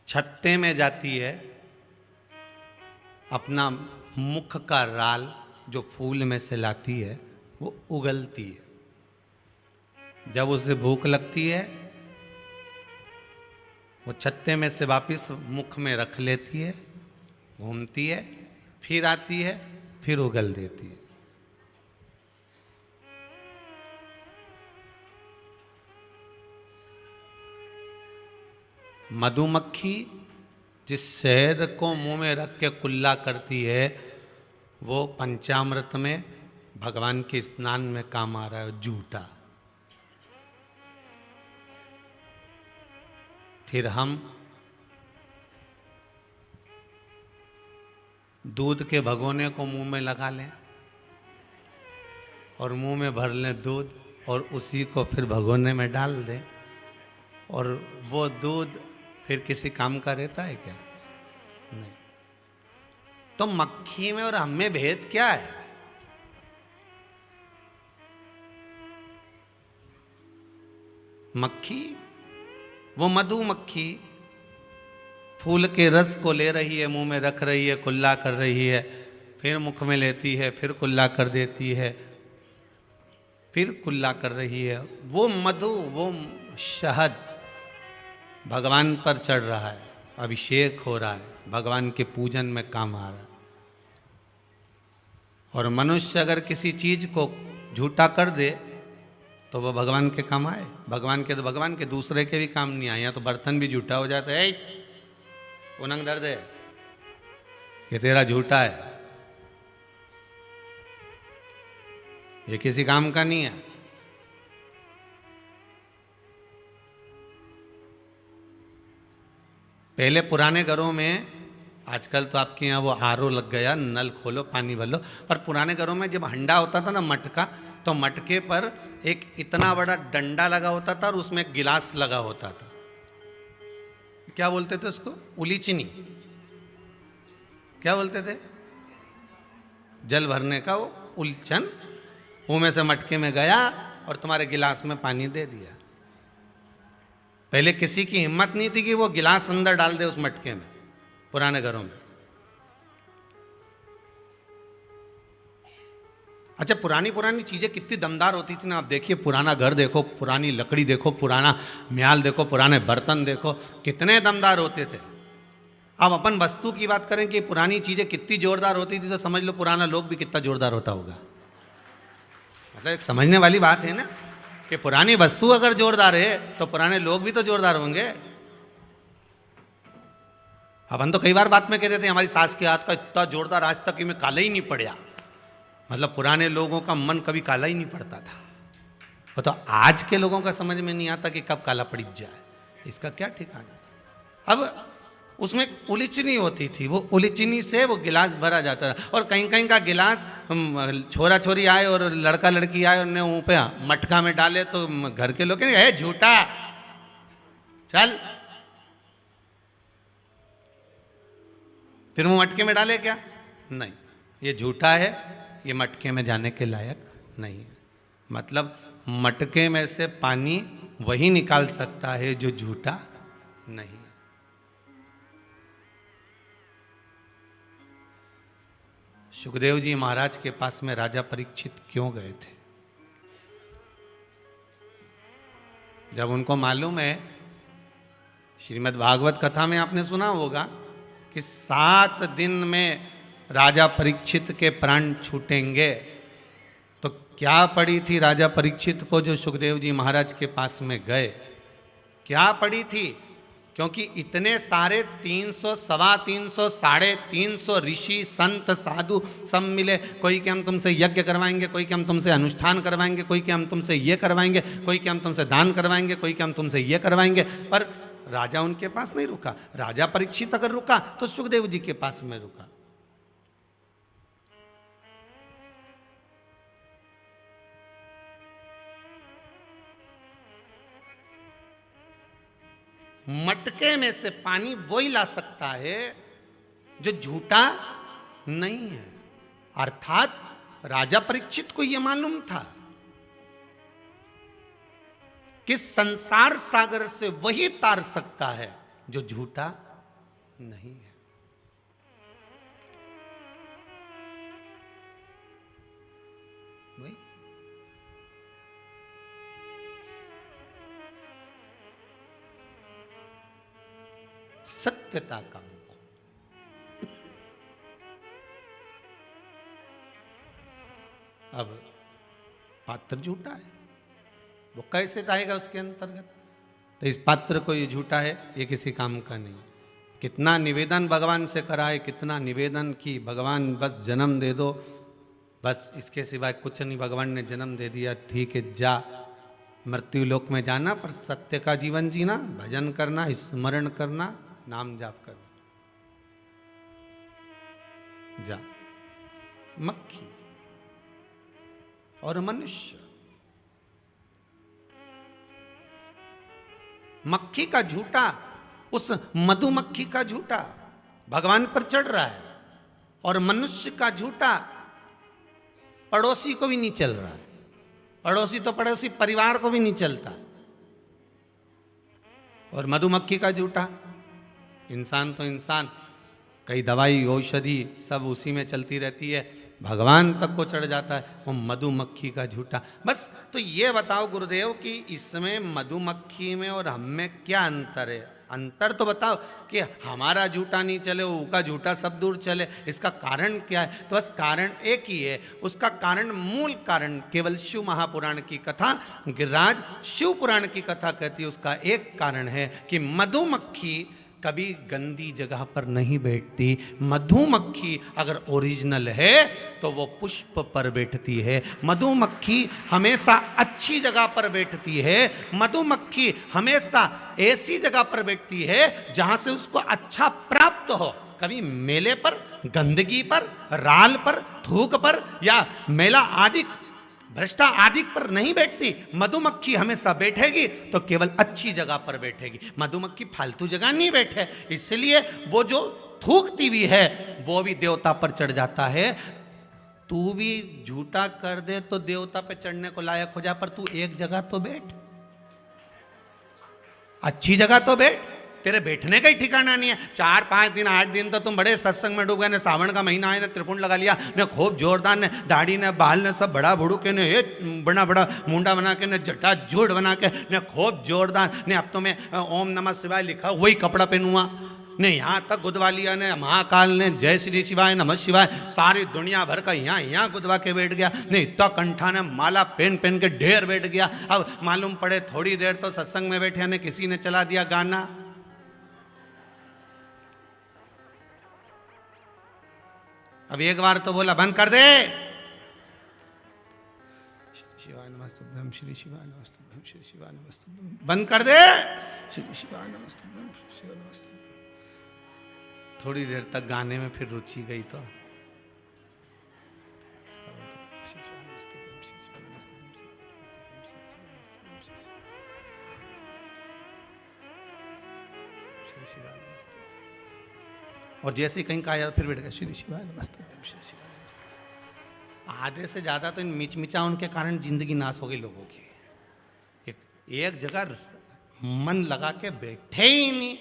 छत्ते में जाती है, अपना मुख का राल जो फूल में से लाती है वो उगलती है। जब उसे भूख लगती है वो छत्ते में से वापस मुख में रख लेती है, घूमती है, फिर आती है, फिर उगल देती है। मधुमक्खी जिस शहद को मुंह में रख के कुल्ला करती है वो पंचामृत में भगवान के स्नान में काम आ रहा है, झूठा। फिर हम दूध के भगोने को मुंह में लगा लें और मुंह में भर लें दूध और उसी को फिर भगोने में डाल दें, और वो दूध फिर किसी काम का रहता है क्या? नहीं। तो मक्खी में और हम में भेद क्या है? मक्खी, वो मधुमक्खी फूल के रस को ले रही है, मुंह में रख रही है, कुल्ला कर रही है, फिर मुख में लेती है, फिर कुल्ला कर देती है, फिर कुल्ला कर रही है। वो मधु, वो शहद भगवान पर चढ़ रहा है, अभिषेक हो रहा है, भगवान के पूजन में काम आ रहा है। और मनुष्य अगर किसी चीज को झूठा कर दे तो वो भगवान के काम आए? भगवान के दूसरे के भी काम नहीं आए। या तो बर्तन भी झूठा हो जाता है, उनंग दर्द है, ये तेरा झूठा है, ये किसी काम का नहीं है। पहले पुराने घरों में, आजकल तो आपके यहाँ वो आरओ लग गया, नल खोलो पानी भर लो, पर पुराने घरों में जब हंडा होता था ना मटका, तो मटके पर एक इतना बड़ा डंडा लगा होता था और उसमें एक गिलास लगा होता था। क्या बोलते थे उसको? उलीचनी। क्या बोलते थे? जल भरने का वो उलचन, मुंह में से मटके में गया और तुम्हारे गिलास में पानी दे दिया। पहले किसी की हिम्मत नहीं थी कि वो गिलास अंदर डाल दे उस मटके में, पुराने घरों में। अच्छा, पुरानी चीजें कितनी दमदार होती थी ना। आप देखिए, पुराना घर देखो, पुरानी लकड़ी देखो, पुराना म्याल देखो, पुराने बर्तन देखो, कितने दमदार होते थे। अब अपन वस्तु की बात करें कि पुरानी चीजें कितनी जोरदार होती थी, तो समझ लो पुराना लोग भी कितना जोरदार होता होगा। मतलब एक समझने वाली बात है ना, कि पुरानी वस्तु अगर जोरदार है तो पुराने लोग भी तो जोरदार होंगे। अपन तो कई बार बात में कहते थे हमारी सास के हाथ का इतना जोरदार आज तक में काला ही नहीं पड़ा। मतलब पुराने लोगों का मन कभी काला ही नहीं पड़ता था। वो तो आज के लोगों का समझ में नहीं आता कि कब काला पड़ जाए, इसका क्या ठिकाना। अब उसमें उलीचनी होती थी, वो उलीचनी से वो गिलास भरा जाता था। और कहीं कहीं का गिलास छोरा छोरी आए और लड़का लड़की आए, उन्हें मुंह पे मटका में डाले तो घर के लोग कहेंगे झूठा, चल। फिर वो मटके में डाले क्या? नहीं, ये झूठा है, ये मटके में जाने के लायक नहीं है। मतलब मटके में से पानी वही निकाल सकता है जो झूठा नहीं। सुखदेव जी महाराज के पास में राजा परीक्षित क्यों गए थे? जब उनको मालूम है, श्रीमद् भागवत कथा में आपने सुना होगा कि 7 दिन में राजा परीक्षित के प्राण छूटेंगे, तो क्या पड़ी थी राजा परीक्षित को जो सुखदेव जी महाराज के पास में गए? क्या पड़ी थी? क्योंकि इतने सारे 300, 350, 350 ऋषि संत साधु सब मिले। कोई कि हम तुमसे यज्ञ करवाएंगे, कोई कि हम तुमसे अनुष्ठान करवाएंगे, कोई कि हम तुमसे ये करवाएंगे, कोई कि हम तुमसे दान करवाएंगे, कोई कि हम तुमसे ये करवाएंगे। पर राजा उनके पास नहीं रुका। राजा परीक्षित अगर रुका तो सुखदेव जी के पास में रुका। मटके में से पानी वही ला सकता है जो झूठा नहीं है। अर्थात राजा परीक्षित को यह मालूम था कि संसार सागर से वही तार सकता है जो झूठा नहीं है। वही सत्यता का मुख। अब पात्र झूठा है, वो कैसे आएगा उसके अंतर्गत? तो इस पात्र को ये झूठा है, ये किसी काम का नहीं। कितना निवेदन भगवान से कराए, कितना निवेदन की भगवान बस जन्म दे दो, बस इसके सिवाय कुछ नहीं। भगवान ने जन्म दे दिया, ठीक है, जा मृत्यु लोक में जाना, पर सत्य का जीवन जीना, भजन करना, स्मरण करना, नाम जाप करना। जा। मक्खी और मनुष्य, मक्खी का झूठा, उस मधुमक्खी का झूठा भगवान पर चढ़ रहा है, और मनुष्य का झूठा पड़ोसी को भी नहीं चल रहा है। पड़ोसी तो पड़ोसी, परिवार को भी नहीं चलता। और मधुमक्खी का झूठा, इंसान तो इंसान, कई दवाई औषधि सब उसी में चलती रहती है, भगवान तक को चढ़ जाता है, वो मधुमक्खी का झूठा। बस तो ये बताओ गुरुदेव कि इसमें मधुमक्खी में और हम में क्या अंतर है? अंतर तो बताओ कि हमारा झूठा नहीं चले, वो का झूठा सब दूर चले, इसका कारण क्या है? तो बस कारण एक ही है। उसका कारण, मूल कारण केवल शिव महापुराण की कथा, गिरिराज शिव पुराण की कथा कहती है, उसका एक कारण है कि मधुमक्खी कभी गंदी जगह पर नहीं बैठती। मधुमक्खी अगर ओरिजिनल है तो वो पुष्प पर बैठती है। मधुमक्खी हमेशा अच्छी जगह पर बैठती है। मधुमक्खी हमेशा ऐसी जगह पर बैठती है जहां से उसको अच्छा प्राप्त हो। कभी मेले पर, गंदगी पर, राल पर, थूक पर या मेला आदि भ्रष्टा आदि पर नहीं बैठती। मधुमक्खी हमेशा बैठेगी तो केवल अच्छी जगह पर बैठेगी। मधुमक्खी फालतू जगह नहीं बैठे, इसलिए वो जो थूकती भी है वो भी देवता पर चढ़ जाता है। तू भी झूठा कर दे तो देवता पे चढ़ने को लायक हो जा, पर तू एक जगह तो बैठ, अच्छी जगह तो बैठ। तेरे बैठने का ही ठिकाना नहीं है। 4, 5 दिन, 8 दिन तो तुम बड़े सत्संग में डूब गए। ने सावन का महीना है, ने त्रिपुंड लगा लिया, ने खूब जोरदार, ने दाढ़ी ने बाल ने सब बड़ा भुड़ू के, ने बड़ा बड़ा मुंडा बना के, ने जटा जोड़ बना के, ने खूब जोरदार, ने अब तो मैं ओम नमः शिवाय लिखा वही कपड़ा पहनूंगा, ने यहाँ तक गुदवा लिया, ने महाकाल ने जय श्री शिवाय नमः शिवाय सारी दुनिया भर का यहाँ गुदवा के बैठ गया। ने इतना कंठा ने माला पहन पहन के ढेर बैठ गया। अब मालूम पड़े थोड़ी देर तो सत्संग में बैठे, ने किसी ने चला दिया गाना, अब एक बार तो बोला बंद कर दे, शिवाय नमस्तुभ्यं, श्री शिवाय नमस्तुभ्यं, श्री शिवाय नमस्तुभ्यं, बंद कर दे, श्री शिवाय नमस्तुभ्यं, श्री शिवाय नमस्तुभ्यं। थोड़ी देर तक गाने में फिर रुचि गई तो और जैसे कहीं कहा जाता फिर बैठ गया श्री शिवाय नमस्तुभ्यं, श्री शिवाय नमस्तुभ्यं। आधे से ज्यादा तो इन मिचमिचाओं के कारण जिंदगी नाश हो गई लोगों की। एक जगह मन लगा के बैठे ही नहीं,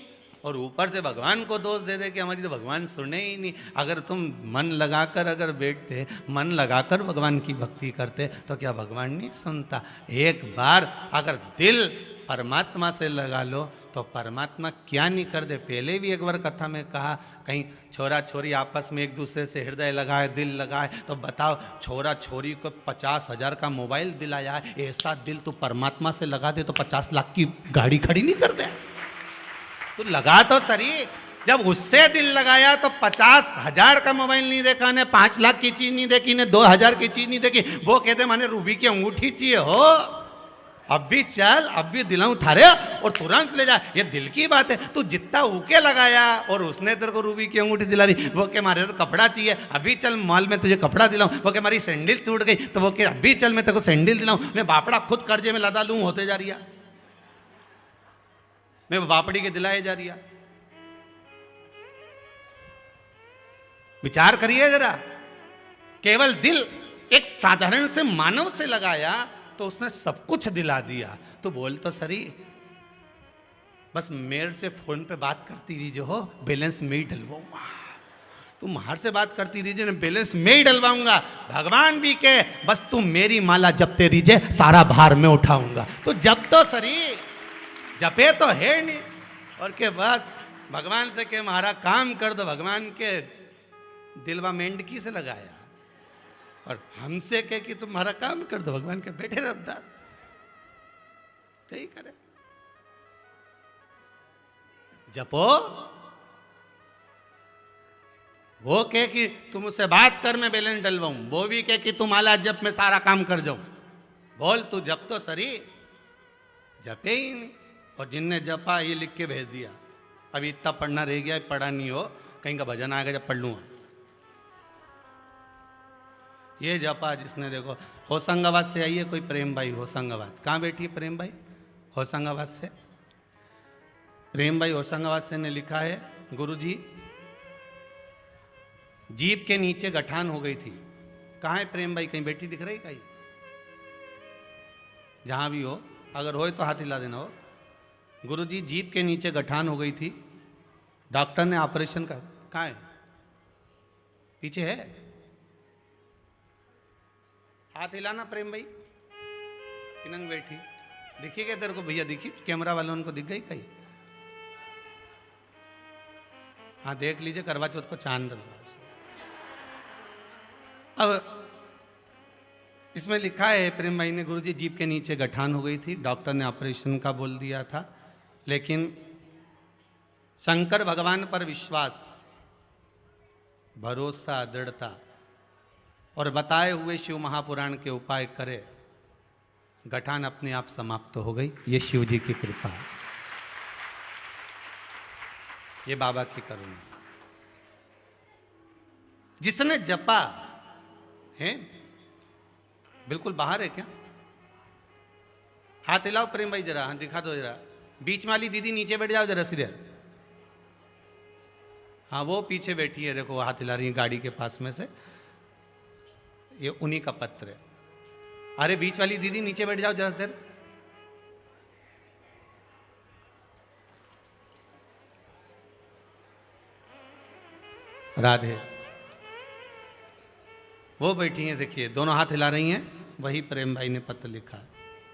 और ऊपर से भगवान को दोष दे दे कि हमारी तो भगवान सुने ही नहीं। अगर तुम मन लगाकर अगर बैठते, मन लगाकर भगवान की भक्ति करते तो क्या भगवान नहीं सुनता? एक बार अगर दिल परमात्मा से लगा लो तो परमात्मा क्या नहीं कर दे। पहले भी एक बार कथा में कहा, कहीं छोरा छोरी आपस में एक दूसरे से हृदय लगाए, दिल लगाए, तो बताओ छोरा छोरी को 50,000 का मोबाइल दिलाया है, ऐसा दिल तू परमात्मा से लगा दे तो 50 लाख की गाड़ी खड़ी नहीं कर दे। तू लगा तो सही, जब उससे दिल लगाया तो 50,000 का मोबाइल नहीं देखा, ने 5 लाख की चीज नहीं देखी, ने 2,000 की चीज नहीं देखी। वो कहते माने रूबी की अंगूठी चाहिए हो, अब भी चल, अब भी दिलाऊं थारे, और तुरंत ले जा। ये दिल की बात है। तू जितना ऊके लगाया और उसने तेरे को रूबी की अंगूठी दिला दी। वो के मारे तो कपड़ा चाहिए, अभी चल मॉल में तुझे कपड़ा दिलाऊं। वो के हमारी सैंडल टूट गई, तो वो के अभी चल मैं तेरे को सैंडल दिलाऊं। मैं बापड़ा खुद कर्जे में लदा लूं, होते जा रही है। मैं बापड़ी के दिलाए जा रिया। विचार करिए जरा, केवल दिल एक साधारण से मानव से लगाया तो उसने सब कुछ दिला दिया। तो बोल तो सरी, बस मेरे से फोन पे बात करती रहिए हो, बैलेंस में ही डलवाऊंगा। तुम बाहर से बात करती रहिए ना, बैलेंस में ही डलवाऊंगा। भगवान भी के बस तुम मेरी माला जपते रहिए, सारा भार में उठाऊंगा। तो जब तो सरी, जपे तो है नहीं, और के बस भगवान से के हमारा काम कर दो। भगवान के दिलवा मेंढकी से लगाया, और हमसे कह कि तुम्हारा काम कर दो। भगवान के बैठे रद्दार यही करे। जपो, वो कह कि तुम उससे बात कर मैं बैलेंस डलवाऊं, वो भी कह कि तुम आला जप में सारा काम कर जाऊं। बोल तू जप तो सरी, जपे ही नहीं। और जिनने जपा ये लिख के भेज दिया, अभी इतना पढ़ना रह गया, पढ़ा नहीं हो, कहीं का भजन आ गया जब पढ़ लूंगा। ये जपा जिसने, देखो होशंगाबाद से आई है कोई प्रेम भाई, होशंगाबाद। कहाँ बैठी है प्रेम भाई? होशंगाबाद से। प्रेम भाई होशंगाबाद से ने लिखा है, गुरुजी जीप के नीचे गठान हो गई थी। कहाँ है प्रेम भाई? कहीं बैठी दिख रही कहीं? जहां भी हो, अगर हो तो हाथ हिला देना हो। गुरुजी जीप के नीचे गठान हो गई थी, डॉक्टर ने ऑपरेशन का। कहाँ है? पीछे है, हाथ हिलाना प्रेम भाई। किनंग बैठी दिखी क्या तेरे को भैया? दिखी कैमरा वालों उनको दिख गई कहीं? हाँ देख लीजिए, करवा चौथ को चांद। अब इसमें लिखा है प्रेम भाई ने, गुरुजी जीप के नीचे गठान हो गई थी, डॉक्टर ने ऑपरेशन का बोल दिया था, लेकिन शंकर भगवान पर विश्वास, भरोसा, दृढ़ता और बताए हुए शिव महापुराण के उपाय करे, गठान अपने आप समाप्त हो गई। ये शिव जी की कृपा है, ये बाबा की करुणा। जिसने जपा है, बिल्कुल बाहर है क्या? हाथ हिलाओ प्रेम भाई जरा, हाँ दिखा दो जरा। बीच वाली दीदी नीचे बैठ जाओ जरा सीधे। हाँ वो पीछे बैठी है, देखो हाथ हिला रही है गाड़ी के पास में से, ये उन्हीं का पत्र है। अरे बीच वाली दीदी नीचे बैठ जाओ जरा देर। राधे, वो बैठी हैं, देखिए दोनों हाथ हिला रही हैं, वही प्रेम भाई ने पत्र लिखा है।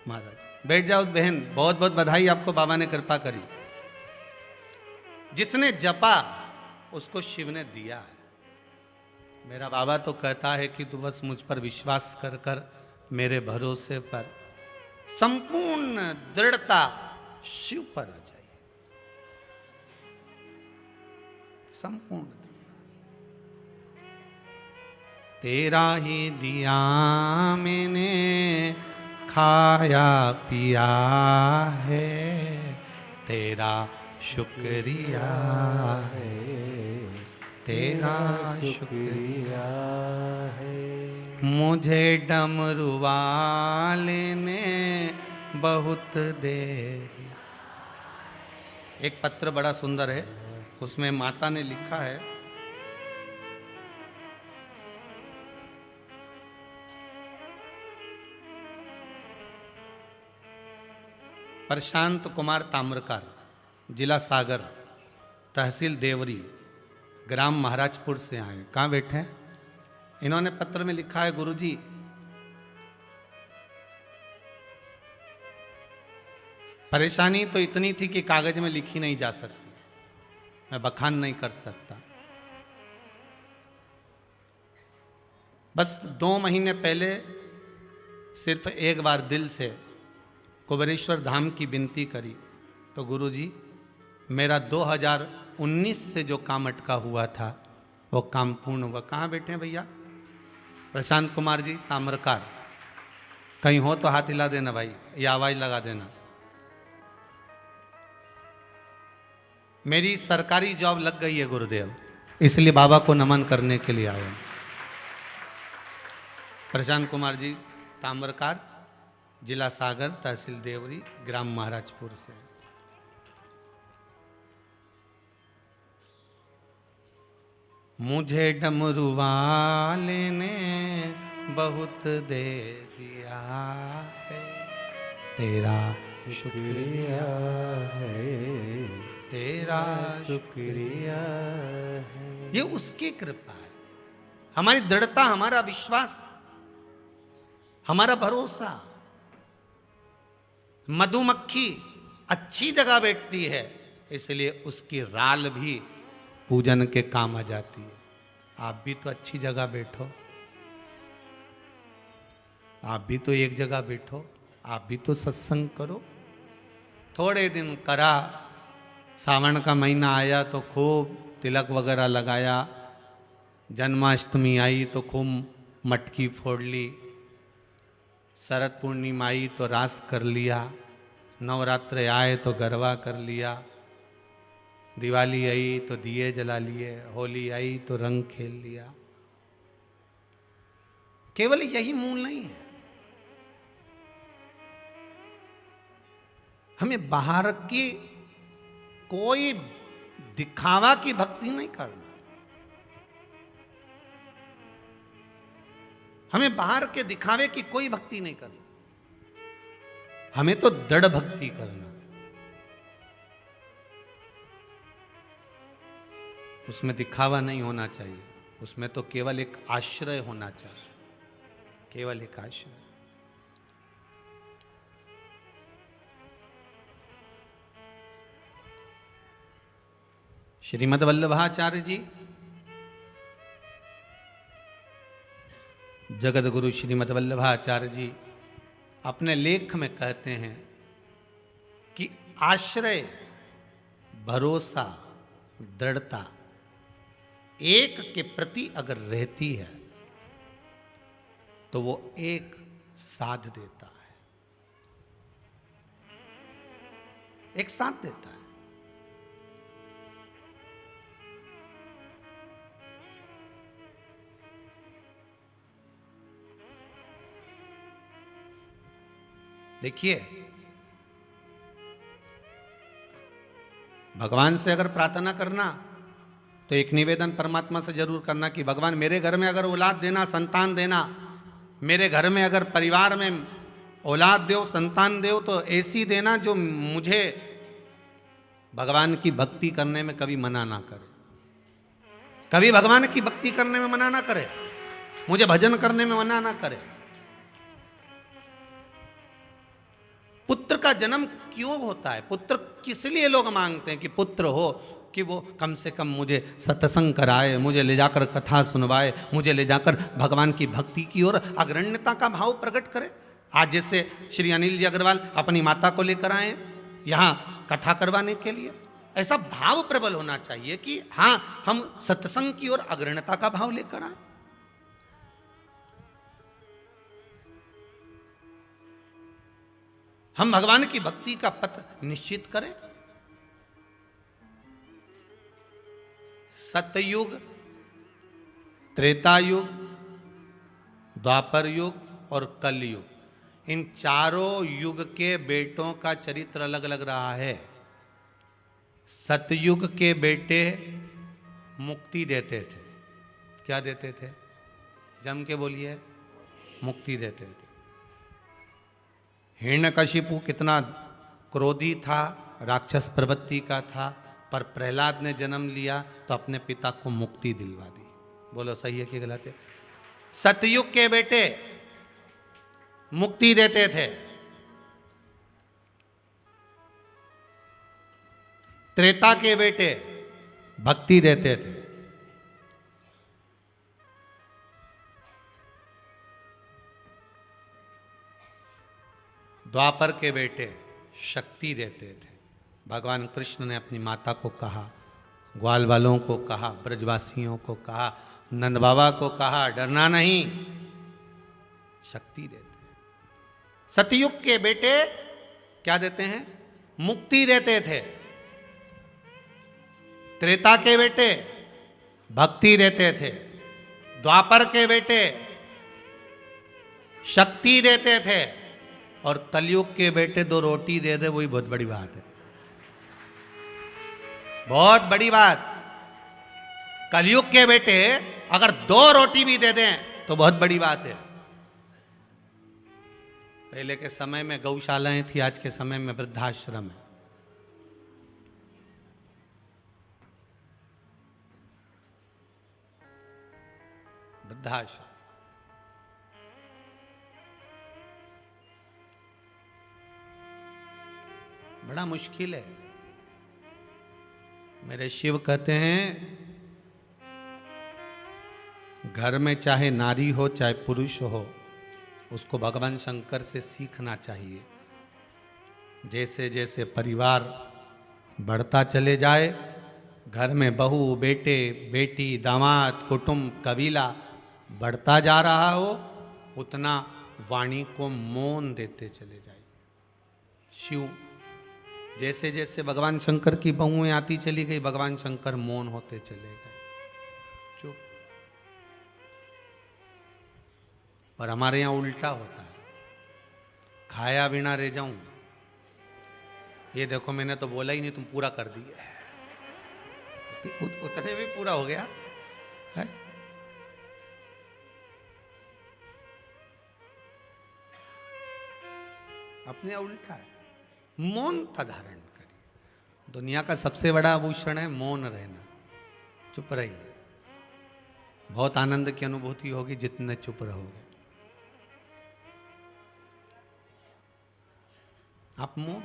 महाराज बैठ जाओ बहन, बहुत बहुत बधाई आपको, बाबा ने कृपा करी। जिसने जपा उसको शिव ने दिया है। मेरा बाबा तो कहता है कि तू बस मुझ पर विश्वास कर कर, मेरे भरोसे पर संपूर्ण दृढ़ता शिव पर आ जाइए, संपूर्ण। तेरा ही दिया मैंने खाया पिया है, तेरा शुक्रिया है, तेरा शुक्रिया है। मुझे डमरू वाले ने बहुत देर। एक पत्र बड़ा सुंदर है, उसमें माता ने लिखा है, प्रशांत कुमार ताम्रकार, जिला सागर, तहसील देवरी, ग्राम महाराजपुर से आए। कहाँ बैठे हैं? इन्होंने पत्र में लिखा है, गुरुजी परेशानी तो इतनी थी कि कागज में लिखी नहीं जा सकती, मैं बखान नहीं कर सकता। बस 2 महीने पहले सिर्फ एक बार दिल से कुबेरेश्वर धाम की विनती करी, तो गुरुजी मेरा 2019 से जो काम अटका हुआ था वो काम पूर्ण हुआ। कहाँ बैठे हैं भैया? प्रशांत कुमार जी ताम्रकार, कहीं हो तो हाथ हिला देना भाई, या आवाज लगा देना। मेरी सरकारी जॉब लग गई है गुरुदेव, इसलिए बाबा को नमन करने के लिए आया। प्रशांत कुमार जी ताम्रकार, जिला सागर, तहसील देवरी, ग्राम महाराजपुर से। मुझे डमरू वाले ने बहुत दे दिया है, तेरा शुक्रिया है, तेरा शुक्रिया है। ये उसकी कृपा है। हमारी दृढ़ता, हमारा विश्वास, हमारा भरोसा। मधुमक्खी अच्छी जगह बैठती है, इसलिए उसकी राल भी पूजन के काम आ जाती है। आप भी तो अच्छी जगह बैठो, आप भी तो एक जगह बैठो, आप भी तो सत्संग करो। थोड़े दिन करा, सावन का महीना आया तो खूब तिलक वगैरह लगाया, जन्माष्टमी आई तो खूब मटकी फोड़ ली, शरद पूर्णिमा आई तो रास कर लिया, नवरात्र आए तो गरबा कर लिया, दिवाली आई तो दिए जला लिए, होली आई तो रंग खेल लिया। केवल यही मूल नहीं है। हमें बाहर की कोई दिखावा की भक्ति नहीं करना। हमें बाहर के दिखावे की कोई भक्ति नहीं करना। हमें तो दृढ़ भक्ति करना। उसमें दिखावा नहीं होना चाहिए, उसमें तो केवल एक आश्रय होना चाहिए, केवल एक आश्रय। श्रीमद् वल्लभाचार्य जी, जगत गुरु श्रीमद् वल्लभाचार्य जी अपने लेख में कहते हैं कि आश्रय, भरोसा, दृढ़ता एक के प्रति अगर रहती है तो वो एक साथ देता है, एक साथ देता है। देखिए, भगवान से अगर प्रार्थना करना तो एक निवेदन परमात्मा से जरूर करना कि भगवान मेरे घर में अगर औलाद देना, संतान देना, मेरे घर में अगर परिवार में औलाद दो, संतान दो, तो ऐसी देना जो मुझे भगवान की भक्ति करने में कभी मना ना करे, कभी भगवान की भक्ति करने में मना ना करे, मुझे भजन करने में मना ना करे। पुत्र का जन्म क्यों होता है? पुत्र किस लिए लोग मांगते हैं कि पुत्र हो, कि वो कम से कम मुझे सत्संग कराए, मुझे ले जाकर कथा सुनवाए, मुझे ले जाकर भगवान की भक्ति की ओर अग्रण्यता का भाव प्रकट करे। आज जैसे श्री अनिल जी अग्रवाल अपनी माता को लेकर आए यहाँ कथा करवाने के लिए, ऐसा भाव प्रबल होना चाहिए कि हाँ, हम सत्संग की ओर अग्रण्यता का भाव लेकर आए। हम भगवान की भक्ति का पथ निश्चित करें। सतयुग, त्रेता युग, द्वापर युग और कलयुग, इन चारों युग के बेटों का चरित्र अलग अलग रहा है। सतयुग के बेटे मुक्ति देते थे। क्या देते थे? जम के बोलिए। मुक्ति देते थे। हिरण्यकशिपु कितना क्रोधी था, राक्षस प्रवृत्ति का था, पर प्रहलाद ने जन्म लिया तो अपने पिता को मुक्ति दिलवा दी। बोलो सही है कि गलत है? सतयुग के बेटे मुक्ति देते थे, त्रेता के बेटे भक्ति देते थे, द्वापर के बेटे शक्ति देते थे। भगवान कृष्ण ने अपनी माता को कहा, ग्वाल वालों को कहा, ब्रजवासियों को कहा, नंद बाबा को कहा, डरना नहीं, शक्ति देते हैं। सतयुग के बेटे क्या देते हैं? मुक्ति देते थे। त्रेता के बेटे भक्ति देते थे। द्वापर के बेटे शक्ति देते थे। और कलयुग के बेटे दो रोटी दे दे, वही बहुत बड़ी बात है, बहुत बड़ी बात। कलयुग के बेटे अगर 2 रोटी भी दे दें तो बहुत बड़ी बात है। पहले के समय में गौशालाएं थी, आज के समय में वृद्धाश्रम है। वृद्धाश्रम बड़ा मुश्किल है। मेरे शिव कहते हैं घर में चाहे नारी हो चाहे पुरुष हो, उसको भगवान शंकर से सीखना चाहिए। जैसे जैसे परिवार बढ़ता चले जाए, घर में बहू, बेटे, बेटी, दामाद, कुटुंब, कबीला बढ़ता जा रहा हो, उतना वाणी को मौन देते चले जाए। शिव जैसे जैसे भगवान शंकर की बहुएं आती चली गई, भगवान शंकर मौन होते चले गए, चुप। पर हमारे यहां उल्टा होता है, खाया बिना रह जाऊं, ये देखो मैंने तो बोला ही नहीं, तुम पूरा कर दिया है, उतने भी पूरा हो गया है। अपने यहाँ उल्टा है, मौनता धारण करिए। दुनिया का सबसे बड़ा आभूषण है मौन रहना, चुप रहिए। बहुत आनंद की अनुभूति होगी जितने चुप रहोगे। आप मौन,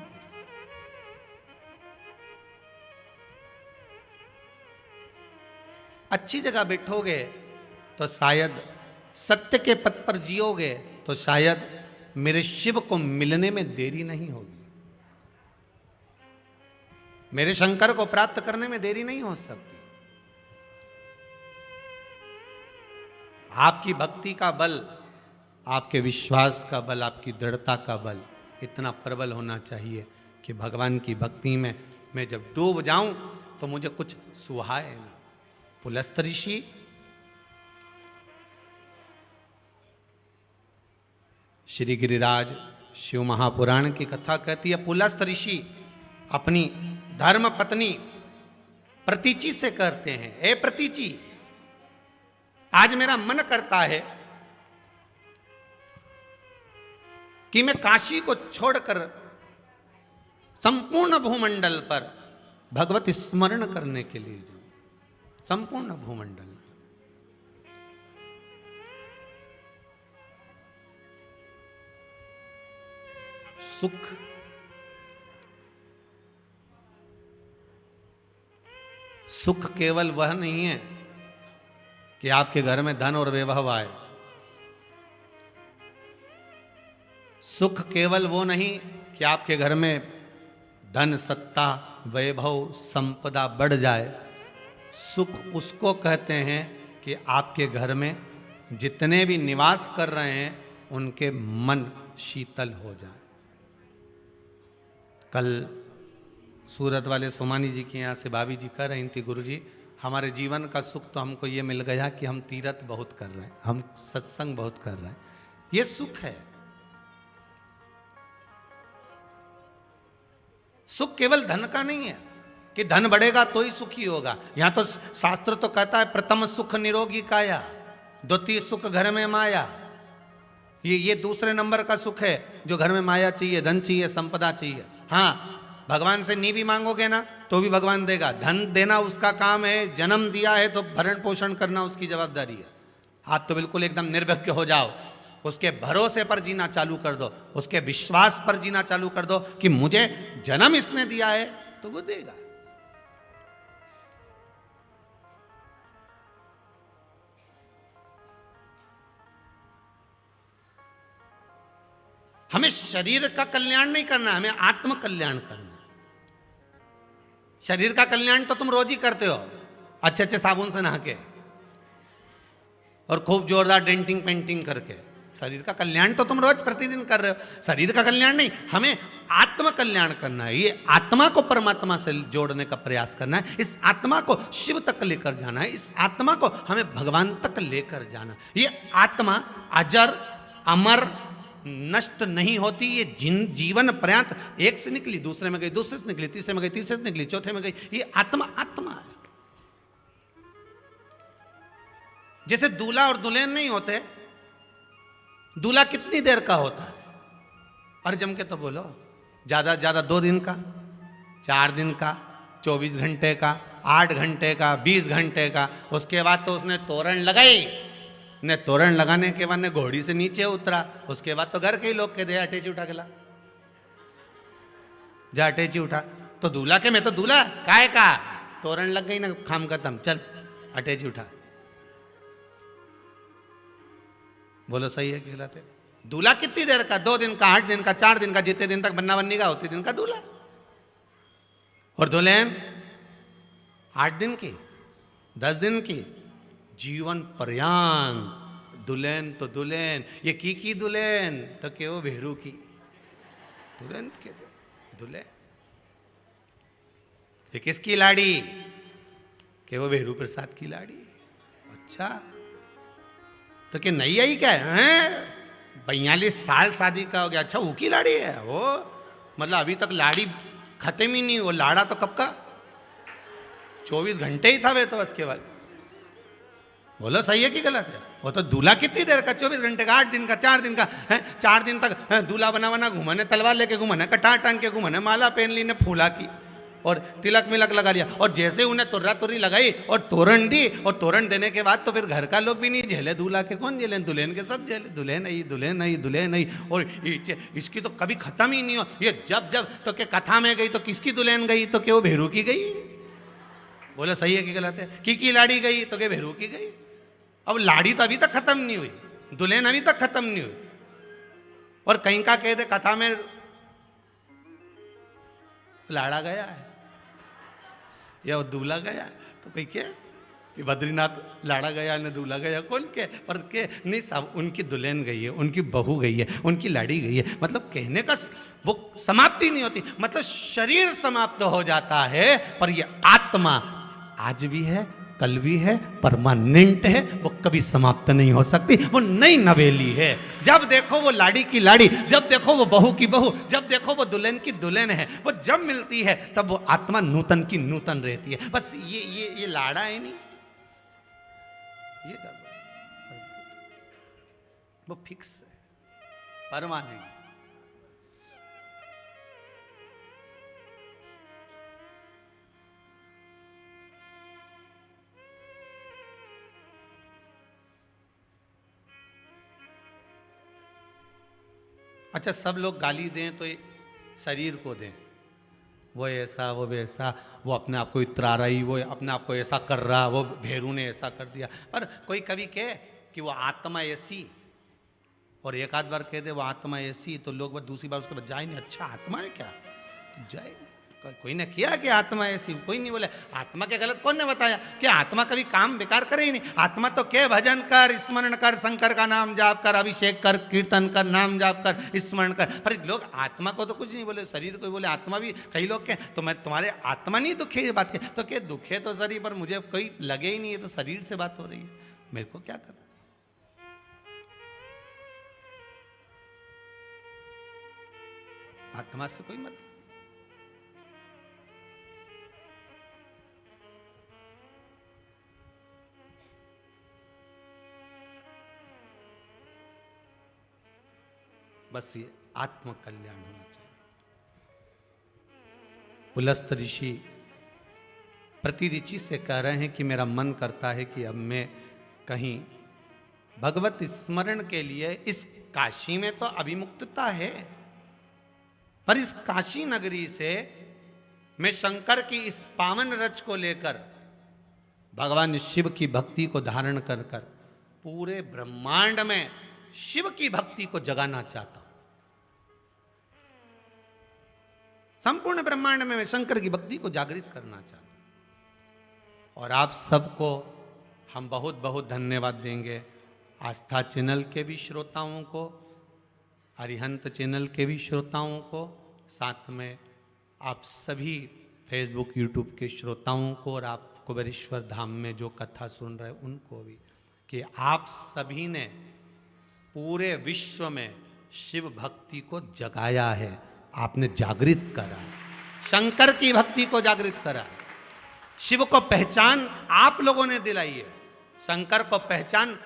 अच्छी जगह बैठोगे तो शायद सत्य के पथ पर जियोगे तो शायद मेरे शिव को मिलने में देरी नहीं होगी, मेरे शंकर को प्राप्त करने में देरी नहीं हो सकती। आपकी भक्ति का बल, आपके विश्वास का बल, आपकी दृढ़ता का बल इतना प्रबल होना चाहिए कि भगवान की भक्ति में मैं जब डूब जाऊं तो मुझे कुछ सुहाए ना। पुलस्त ऋषि श्री गिरिराज शिव महापुराण की कथा कहती है, पुलस्त ऋषि अपनी धर्म पत्नी प्रतीचि से कहते हैं, ए प्रतीचि, आज मेरा मन करता है कि मैं काशी को छोड़कर संपूर्ण भूमंडल पर भगवत स्मरण करने के लिए जाऊं, संपूर्ण भूमंडल। सुख सुख केवल वह नहीं है कि आपके घर में धन और वैभव आए। सुख केवल वो नहीं कि आपके घर में धन, सत्ता, वैभव, संपदा बढ़ जाए। सुख उसको कहते हैं कि आपके घर में जितने भी निवास कर रहे हैं उनके मन शीतल हो जाए। कल सूरत वाले सोमानी जी के यहाँ से भाभी जी कह रही थी, गुरुजी हमारे जीवन का सुख तो हमको ये मिल गया कि हम तीर्थ बहुत कर रहे हैं, हम सत्संग बहुत कर रहे हैं, ये सुख है। सुख केवल धन का नहीं है कि धन बढ़ेगा तो ही सुखी होगा। यहां तो शास्त्र तो कहता है प्रथम सुख निरोगी काया, द्वितीय सुख घर में माया। ये दूसरे नंबर का सुख है जो घर में माया चाहिए, धन चाहिए, संपदा चाहिए। हाँ, भगवान से नी भी मांगोगे ना तो भी भगवान देगा। धन देना उसका काम है, जन्म दिया है तो भरण पोषण करना उसकी जवाबदारी है। आप तो बिल्कुल एकदम निर्भय हो जाओ, उसके भरोसे पर जीना चालू कर दो, उसके विश्वास पर जीना चालू कर दो कि मुझे जन्म इसने दिया है तो वो देगा। हमें शरीर का कल्याण नहीं करना, हमें आत्म कल्याण करना। शरीर का कल्याण तो तुम रोज ही करते हो, अच्छे अच्छे साबुन से नहा के और खूब जोरदार डेंटिंग पेंटिंग करके। शरीर का कल्याण तो तुम रोज प्रतिदिन कर रहे हो, शरीर का कल्याण नहीं, हमें आत्म कल्याण करना है। ये आत्मा को परमात्मा से जोड़ने का प्रयास करना है, इस आत्मा को शिव तक लेकर जाना है, इस आत्मा को हमें भगवान तक लेकर जाना। ये आत्मा अजर अमर नष्ट नहीं होती, ये जीवन पर्यंत एक से निकली, दूसरे में गई, दूसरे से निकली, तीसरे में गई, तीसरे से निकली, चौथे में गई। ये आत्मा आत्मा है। जैसे दूल्हा और दुल्हन नहीं होते, दूल्हा कितनी देर का होता है? अरे जम के तो बोलो, ज्यादा से ज्यादा 2 दिन का, 4 दिन का, 24 घंटे का, 8 घंटे का, 20 घंटे का। उसके बाद तो उसने तोरण लगाई, ने तोरण लगाने के बाद ने घोड़ी से नीचे उतरा, उसके बाद तो घर के ही लोग कह दे अटैची उठा के ला, जा अटैची उठा। तो दूल्हा के मैं तो दूल्हा काय का, तोरण लग गई ना, काम खत्म, चल अटैची उठा। बोलो सही है कि गलत है? दूल्हा कितनी देर का? 2 दिन का, 8 दिन का, 4 दिन का, जितने दिन तक बन्ना बन्नी का उतने दिन का दूल्हा। और दुल्हन 8 दिन की, 10 दिन की, जीवन पर्यंत दुल्हन तो दुल्हन। ये की दुल्हन तो के वो भेरू की दुल्हन के दुल्हन। ये किसकी लाड़ी? के वो भेरू प्रसाद की लाड़ी। अच्छा, तो क्या नई आई क्या है? 42 साल शादी का हो गया, अच्छा वो की लाड़ी है वो? मतलब अभी तक लाड़ी खत्म ही नहीं, वो लाड़ा तो कब का, 24 घंटे ही था वे तो उसके बाद। बोलो सही है कि गलत है? वो तो दूल्हा कितनी देर का, 24 घंटे का, 8 दिन का, 4 दिन का है। 4 दिन तक दूल्हा बना बना घूमने, तलवार लेके घूमने, कटार टांग के घूमने, माला पहन ली ने फूला की, और तिलक मिलक लगा लिया। और जैसे उन्हें तुर्रा तुर्री लगाई और तोरण दी, और तोरण देने के बाद तो फिर घर का लोग भी नहीं झेले, दूल्हा के कौन झेले? दुल्हन के सब झेले, दुल्हन आई, दुल्हन आई, दुल्हन आई। और इसकी तो कभी खत्म ही नहीं हो। ये जब जब तो के कथा में गई तो किसकी दुल्हन गई? तो के वो भेरू की गई। बोले सही है कि गलत है? की लाड़ी गई तो के भेरू की गई। अब लाड़ी तो अभी तक खत्म नहीं हुई, दुल्हन अभी तक खत्म नहीं हुई। और कहीं का कह दे कथा में लाड़ा गया है या वो दूल्हा गया, तो कहीं क्या कि बद्रीनाथ लाड़ा गया ने दूल्हा गया, कौन के? पर के नहीं, सब उनकी दुल्हन गई है, उनकी बहू गई है, उनकी लाड़ी गई है। मतलब कहने का वो समाप्ति नहीं होती। मतलब शरीर समाप्त हो जाता है, पर ये आत्मा आज भी है, कल भी है, परमानेंट है, वो कभी समाप्त नहीं हो सकती। वो नई नवेली है। जब देखो वो लाड़ी की लाड़ी, जब देखो वो बहू की बहू, जब देखो वो दुल्हन की दुल्हन है। वो जब मिलती है तब वो आत्मा नूतन की नूतन रहती है। बस ये लाड़ा है नहीं, ये वो फिक्स है, परमानेंट। अच्छा, सब लोग गाली दें तो शरीर को दें, वो ऐसा, वो वैसा, वो अपने आप को इतरा रही, वो अपने आप को ऐसा कर रहा, वो भेरू ने ऐसा कर दिया। पर कोई कभी कहे कि वो आत्मा ऐसी, और एक आध बार कह दे वो आत्मा ऐसी, तो लोग बस दूसरी बार उसके बाद जाए नहीं, अच्छा आत्मा है क्या, तो जाए। कोई ने किया कि आत्मा ऐसी, कोई नहीं बोले। आत्मा के गलत कौन ने बताया कि आत्मा कभी काम बेकार करे ही नहीं। आत्मा तो क्या, भजन कर, स्मरण कर, शंकर का नाम जाप कर, अभिषेक कर, कीर्तन कर, नाम जाप कर, स्मरण कर। पर लोग आत्मा को तो कुछ नहीं बोले, शरीर को बोले आत्मा भी। कई लोग के तो मैं तुम्हारे आत्मा नहीं दुखे ये बात के, तो क्या दुखे तो शरीर, पर मुझे कोई लगे ही नहीं, है तो शरीर से बात हो रही है, मेरे को क्या करना। आत्मा से कोई मतलब। बस ये आत्म कल्याण होना चाहिए। पुलस्त ऋषि प्रति ऋषि से कह रहे हैं कि मेरा मन करता है कि अब मैं कहीं भगवत स्मरण के लिए, इस काशी में तो अभिमुक्तता है, पर इस काशी नगरी से मैं शंकर की इस पावन रच को लेकर भगवान शिव की भक्ति को धारण कर कर पूरे ब्रह्मांड में शिव की भक्ति को जगाना चाहता हूं। संपूर्ण ब्रह्मांड में मैं शंकर की भक्ति को जागृत करना चाहता हूं। और आप सबको हम बहुत बहुत धन्यवाद देंगे। आस्था चैनल के भी श्रोताओं को, अरिहंत चैनल के भी श्रोताओं को, साथ में आप सभी फेसबुक यूट्यूब के श्रोताओं को, और आप कुबेरेश्वर धाम में जो कथा सुन रहे उनको भी, कि आप सभी ने पूरे विश्व में शिव भक्ति को जगाया है, आपने जागृत करा है, शंकर की भक्ति को जागृत करा है, शिव को पहचान आप लोगों ने दिलाई है, शंकर को पहचान,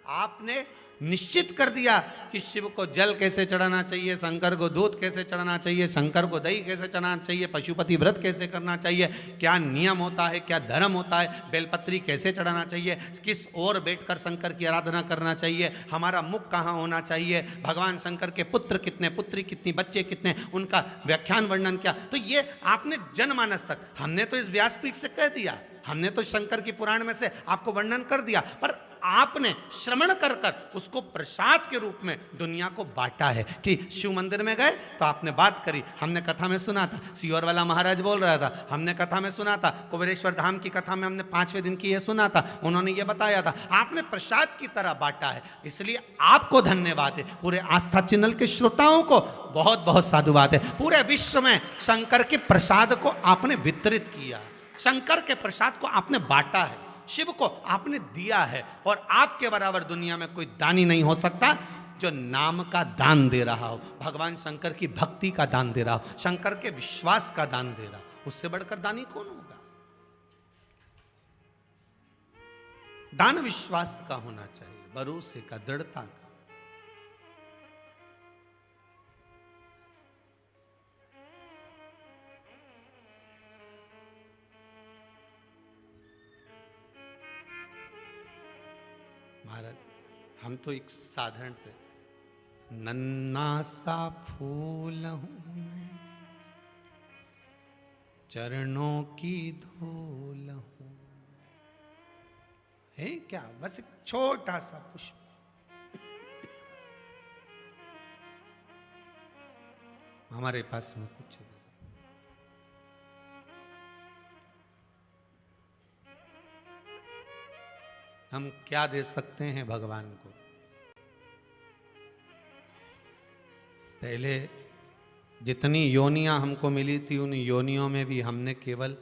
आपने निश्चित कर दिया कि शिव को जल कैसे चढ़ाना चाहिए, शंकर को दूध कैसे चढ़ाना चाहिए, शंकर को दही कैसे चढ़ाना चाहिए, पशुपति व्रत कैसे करना चाहिए, क्या नियम होता है, क्या धर्म होता है, बेलपत्री कैसे चढ़ाना चाहिए, किस ओर बैठकर शंकर की आराधना करना चाहिए, हमारा मुख कहाँ होना चाहिए, भगवान शंकर के पुत्र कितने, पुत्री कितनी, बच्चे कितने, उनका व्याख्यान वर्णन क्या। तो ये आपने जनमानस तक, हमने तो इस व्यासपीठ से कह दिया, हमने तो शंकर की पुराण में से आपको वर्णन कर दिया, पर आपने श्रवण कर कर उसको प्रसाद के रूप में दुनिया को बांटा है। कि शिव मंदिर में गए तो आपने बात करी, हमने कथा में सुना था, सियोर वाला महाराज बोल रहा था, हमने कथा में सुना था, कुबेरेश्वर धाम की कथा में हमने 5वें दिन की ये सुना था, उन्होंने ये बताया था, आपने प्रसाद की तरह बांटा है। इसलिए आपको धन्यवाद है, पूरे आस्था चैनल के श्रोताओं को बहुत बहुत साधुवाद है। पूरे विश्व में शंकर के प्रसाद को आपने वितरित किया, शंकर के प्रसाद को आपने बांटा है, शिव को आपने दिया है, और आपके बराबर दुनिया में कोई दानी नहीं हो सकता जो नाम का दान दे रहा हो, भगवान शंकर की भक्ति का दान दे रहा हो, शंकर के विश्वास का दान दे रहा हो। उससे बढ़कर दानी कौन होगा? दान विश्वास का होना चाहिए, भरोसे का, दृढ़ता का। महाराज, हम तो एक साधारण से नन्ना सा फूल हूं मैं, चरणों की धूल हूं, है क्या? बस एक छोटा सा पुष्प हमारे पास में कुछ है। हम क्या दे सकते हैं भगवान को? पहले जितनी योनियां हमको मिली थी, उन योनियों में भी हमने केवल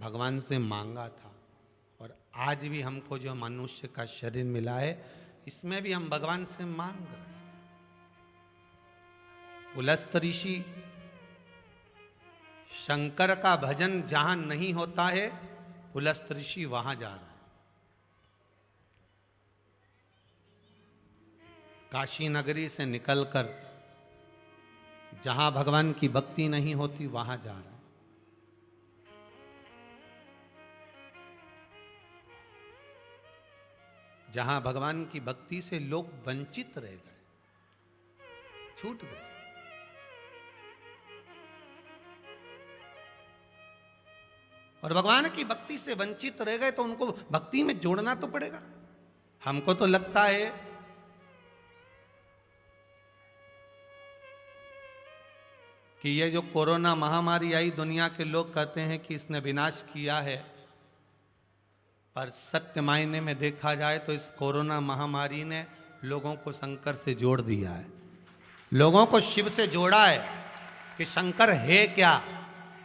भगवान से मांगा था, और आज भी हमको जो मनुष्य का शरीर मिला है, इसमें भी हम भगवान से मांग रहे हैं। पुलस्त ऋषि शंकर का भजन जहां नहीं होता है, पुलस्त ऋषि वहां जा रहा है। काशी नगरी से निकलकर जहां भगवान की भक्ति नहीं होती, वहां जा रहा है। जहां भगवान की भक्ति से लोग वंचित रह गए, छूट गए। और भगवान की भक्ति से वंचित रह गए तो उनको भक्ति में जोड़ना तो पड़ेगा। हमको तो लगता है कि ये जो कोरोना महामारी आई, दुनिया के लोग कहते हैं कि इसने विनाश किया है, पर सत्य मायने में देखा जाए तो इस कोरोना महामारी ने लोगों को शंकर से जोड़ दिया है, लोगों को शिव से जोड़ा है कि शंकर है क्या,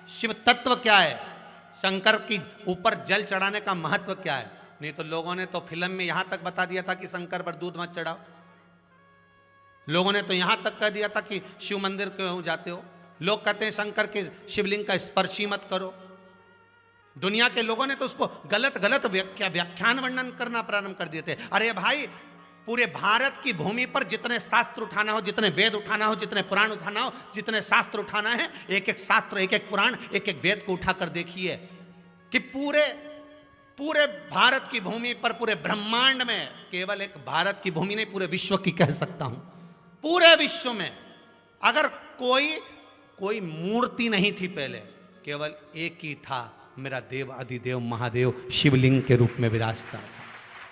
शिव तत्व क्या है, शंकर की ऊपर जल चढ़ाने का महत्व क्या है। नहीं तो लोगों ने तो फिल्म में यहां तक बता दिया था कि शंकर पर दूध मत चढ़ाओ, लोगों ने तो यहां तक कह दिया था कि शिव मंदिर क्यों जाते हो, लोग कहते हैं शंकर के शिवलिंग का स्पर्श ही मत करो। दुनिया के लोगों ने तो उसको गलत गलत व्याख्यान वर्णन करना प्रारंभ कर दिए थे। अरे भाई, पूरे भारत की भूमि पर जितने शास्त्र उठाना हो, जितने वेद उठाना हो, जितने पुराण उठाना हो, जितने शास्त्र उठाना है, एक एक शास्त्र, एक एक पुराण, एक एक वेद को उठाकर देखिए कि पूरे भारत की भूमि पर, पूरे ब्रह्मांड में, केवल एक भारत की भूमि नहीं, पूरे विश्व की कह सकता हूं, पूरे विश्व में अगर कोई मूर्ति नहीं थी पहले, केवल एक ही था, मेरा देव अधिदेव महादेव शिवलिंग के रूप में विराजता था,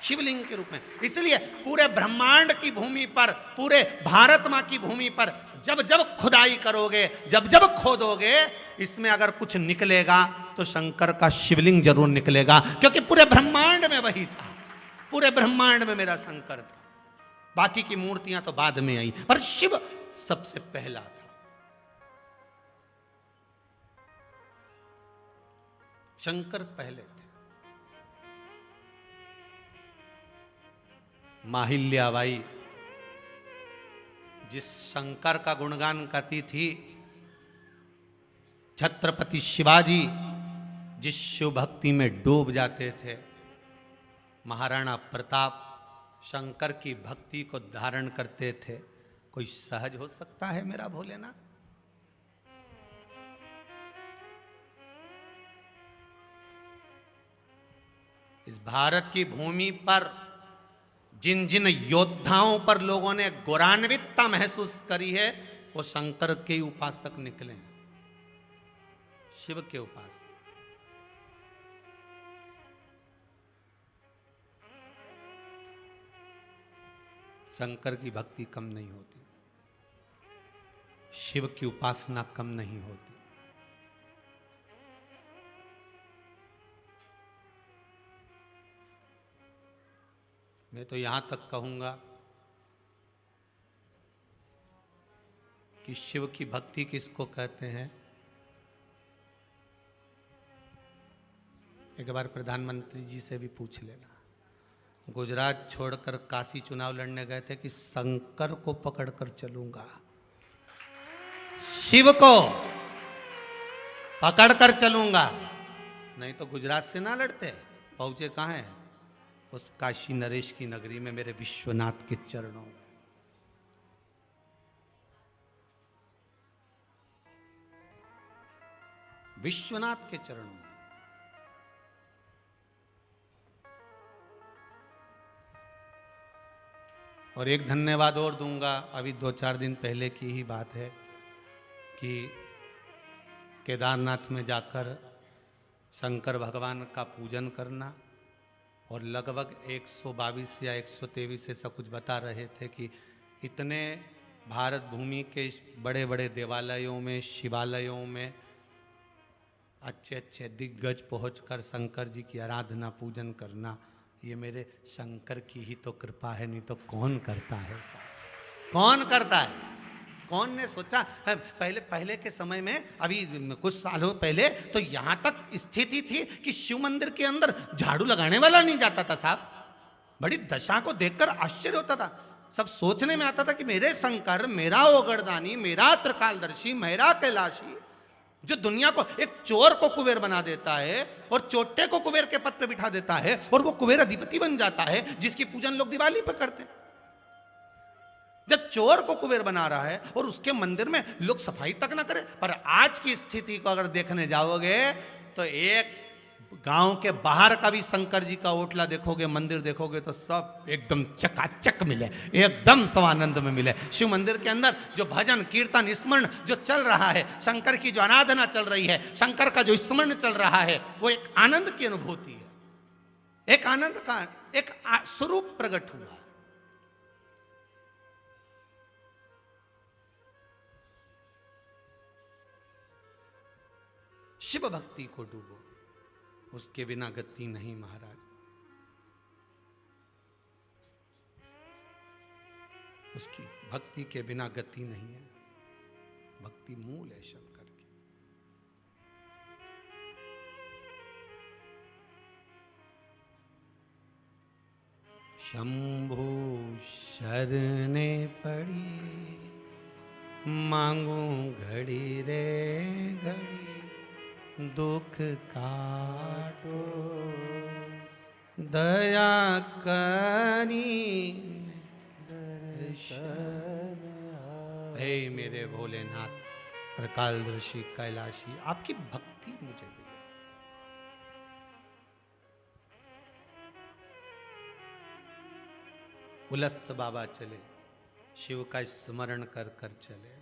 शिवलिंग के रूप में। इसलिए पूरे ब्रह्मांड की भूमि पर, पूरे भारत मां की भूमि पर जब जब खुदाई करोगे, जब जब खोदोगे, इसमें अगर कुछ निकलेगा तो शंकर का शिवलिंग जरूर निकलेगा, क्योंकि पूरे ब्रह्मांड में वही था, पूरे ब्रह्मांड में मेरा शंकर था। बाकी की मूर्तियां तो बाद में आई, पर शिव सबसे पहला था। शंकर पहले थे। माहिल्याबाई जिस शंकर का गुणगान करती थी, छत्रपति शिवाजी जिस शिव भक्ति में डूब जाते थे, महाराणा प्रताप शंकर की भक्ति को धारण करते थे, कोई सहज हो सकता है मेरा भोलेनाथ? इस भारत की भूमि पर जिन जिन योद्धाओं पर लोगों ने गौरवान्वितता महसूस करी है, वो शंकर के उपासक निकले, शिव के उपासक। शंकर की भक्ति कम नहीं होती, शिव की उपासना कम नहीं होती। मैं तो यहां तक कहूंगा कि शिव की भक्ति किसको कहते हैं। एक बार प्रधानमंत्री जी से भी पूछ लेना। गुजरात छोड़कर काशी चुनाव लड़ने गए थे कि शंकर को पकड़कर चलूंगा, शिव को पकड़कर चलूंगा, नहीं तो गुजरात से ना लड़ते। पहुंचे कहां हैं? उस काशी नरेश की नगरी में, मेरे विश्वनाथ के चरणों में। विश्वनाथ के चरणों में। और एक धन्यवाद और दूंगा, अभी 2-4 दिन पहले की ही बात है कि केदारनाथ में जाकर शंकर भगवान का पूजन करना, और लगभग 122 या 123 ऐसा कुछ बता रहे थे कि इतने भारत भूमि के बड़े बड़े देवालयों में, शिवालयों में अच्छे अच्छे दिग्गज पहुंचकर शंकर जी की आराधना पूजन करना, ये मेरे शंकर की ही तो कृपा है, नहीं तो कौन करता है? कौन करता है? कौन ने सोचा? पहले के समय में, अभी कुछ सालों पहले तो यहां तक स्थिति थी कि शिव मंदिर के अंदर झाड़ू लगाने वाला नहीं जाता था साहब। बड़ी दशा को देखकर आश्चर्य होता था। सब सोचने में आता था कि मेरे शंकर, मेरा ओगरदानी, मेरा त्रिकालदर्शी, मेरा कैलाशी, जो दुनिया को, एक चोर को कुबेर बना देता है और चोटे को कुबेर के पद पे बिठा देता है, और वो कुबेर अधिपति बन जाता है, जिसकी पूजन लोग दिवाली पर करते हैं। जब चोर को कुबेर बना रहा है और उसके मंदिर में लोग सफाई तक ना करें। पर आज की स्थिति को अगर देखने जाओगे तो एक गांव के बाहर का भी शंकर जी का ओटला देखोगे, मंदिर देखोगे तो सब एकदम चकाचक मिले, एकदम स्वानंद में मिले। शिव मंदिर के अंदर जो भजन कीर्तन स्मरण जो चल रहा है, शंकर की जो आराधना चल रही है, शंकर का जो स्मरण चल रहा है, वो एक आनंद की अनुभूति है, एक आनंद का एक स्वरूप प्रकट हुआ। शिव भक्ति को डूबो, उसके बिना गति नहीं महाराज। उसकी भक्ति के बिना गति नहीं है। भक्ति मूल है शंकर की। शंभु शरणे पड़ी, मांगू घड़ी रे घड़ी, दुख काटो दया करी दर्शन। हे मेरे भोलेनाथ, त्रिकालदर्शी, कैलाशी, आपकी भक्ति मुझे मिले। पुलस्त बाबा चले, शिव का स्मरण कर कर चले।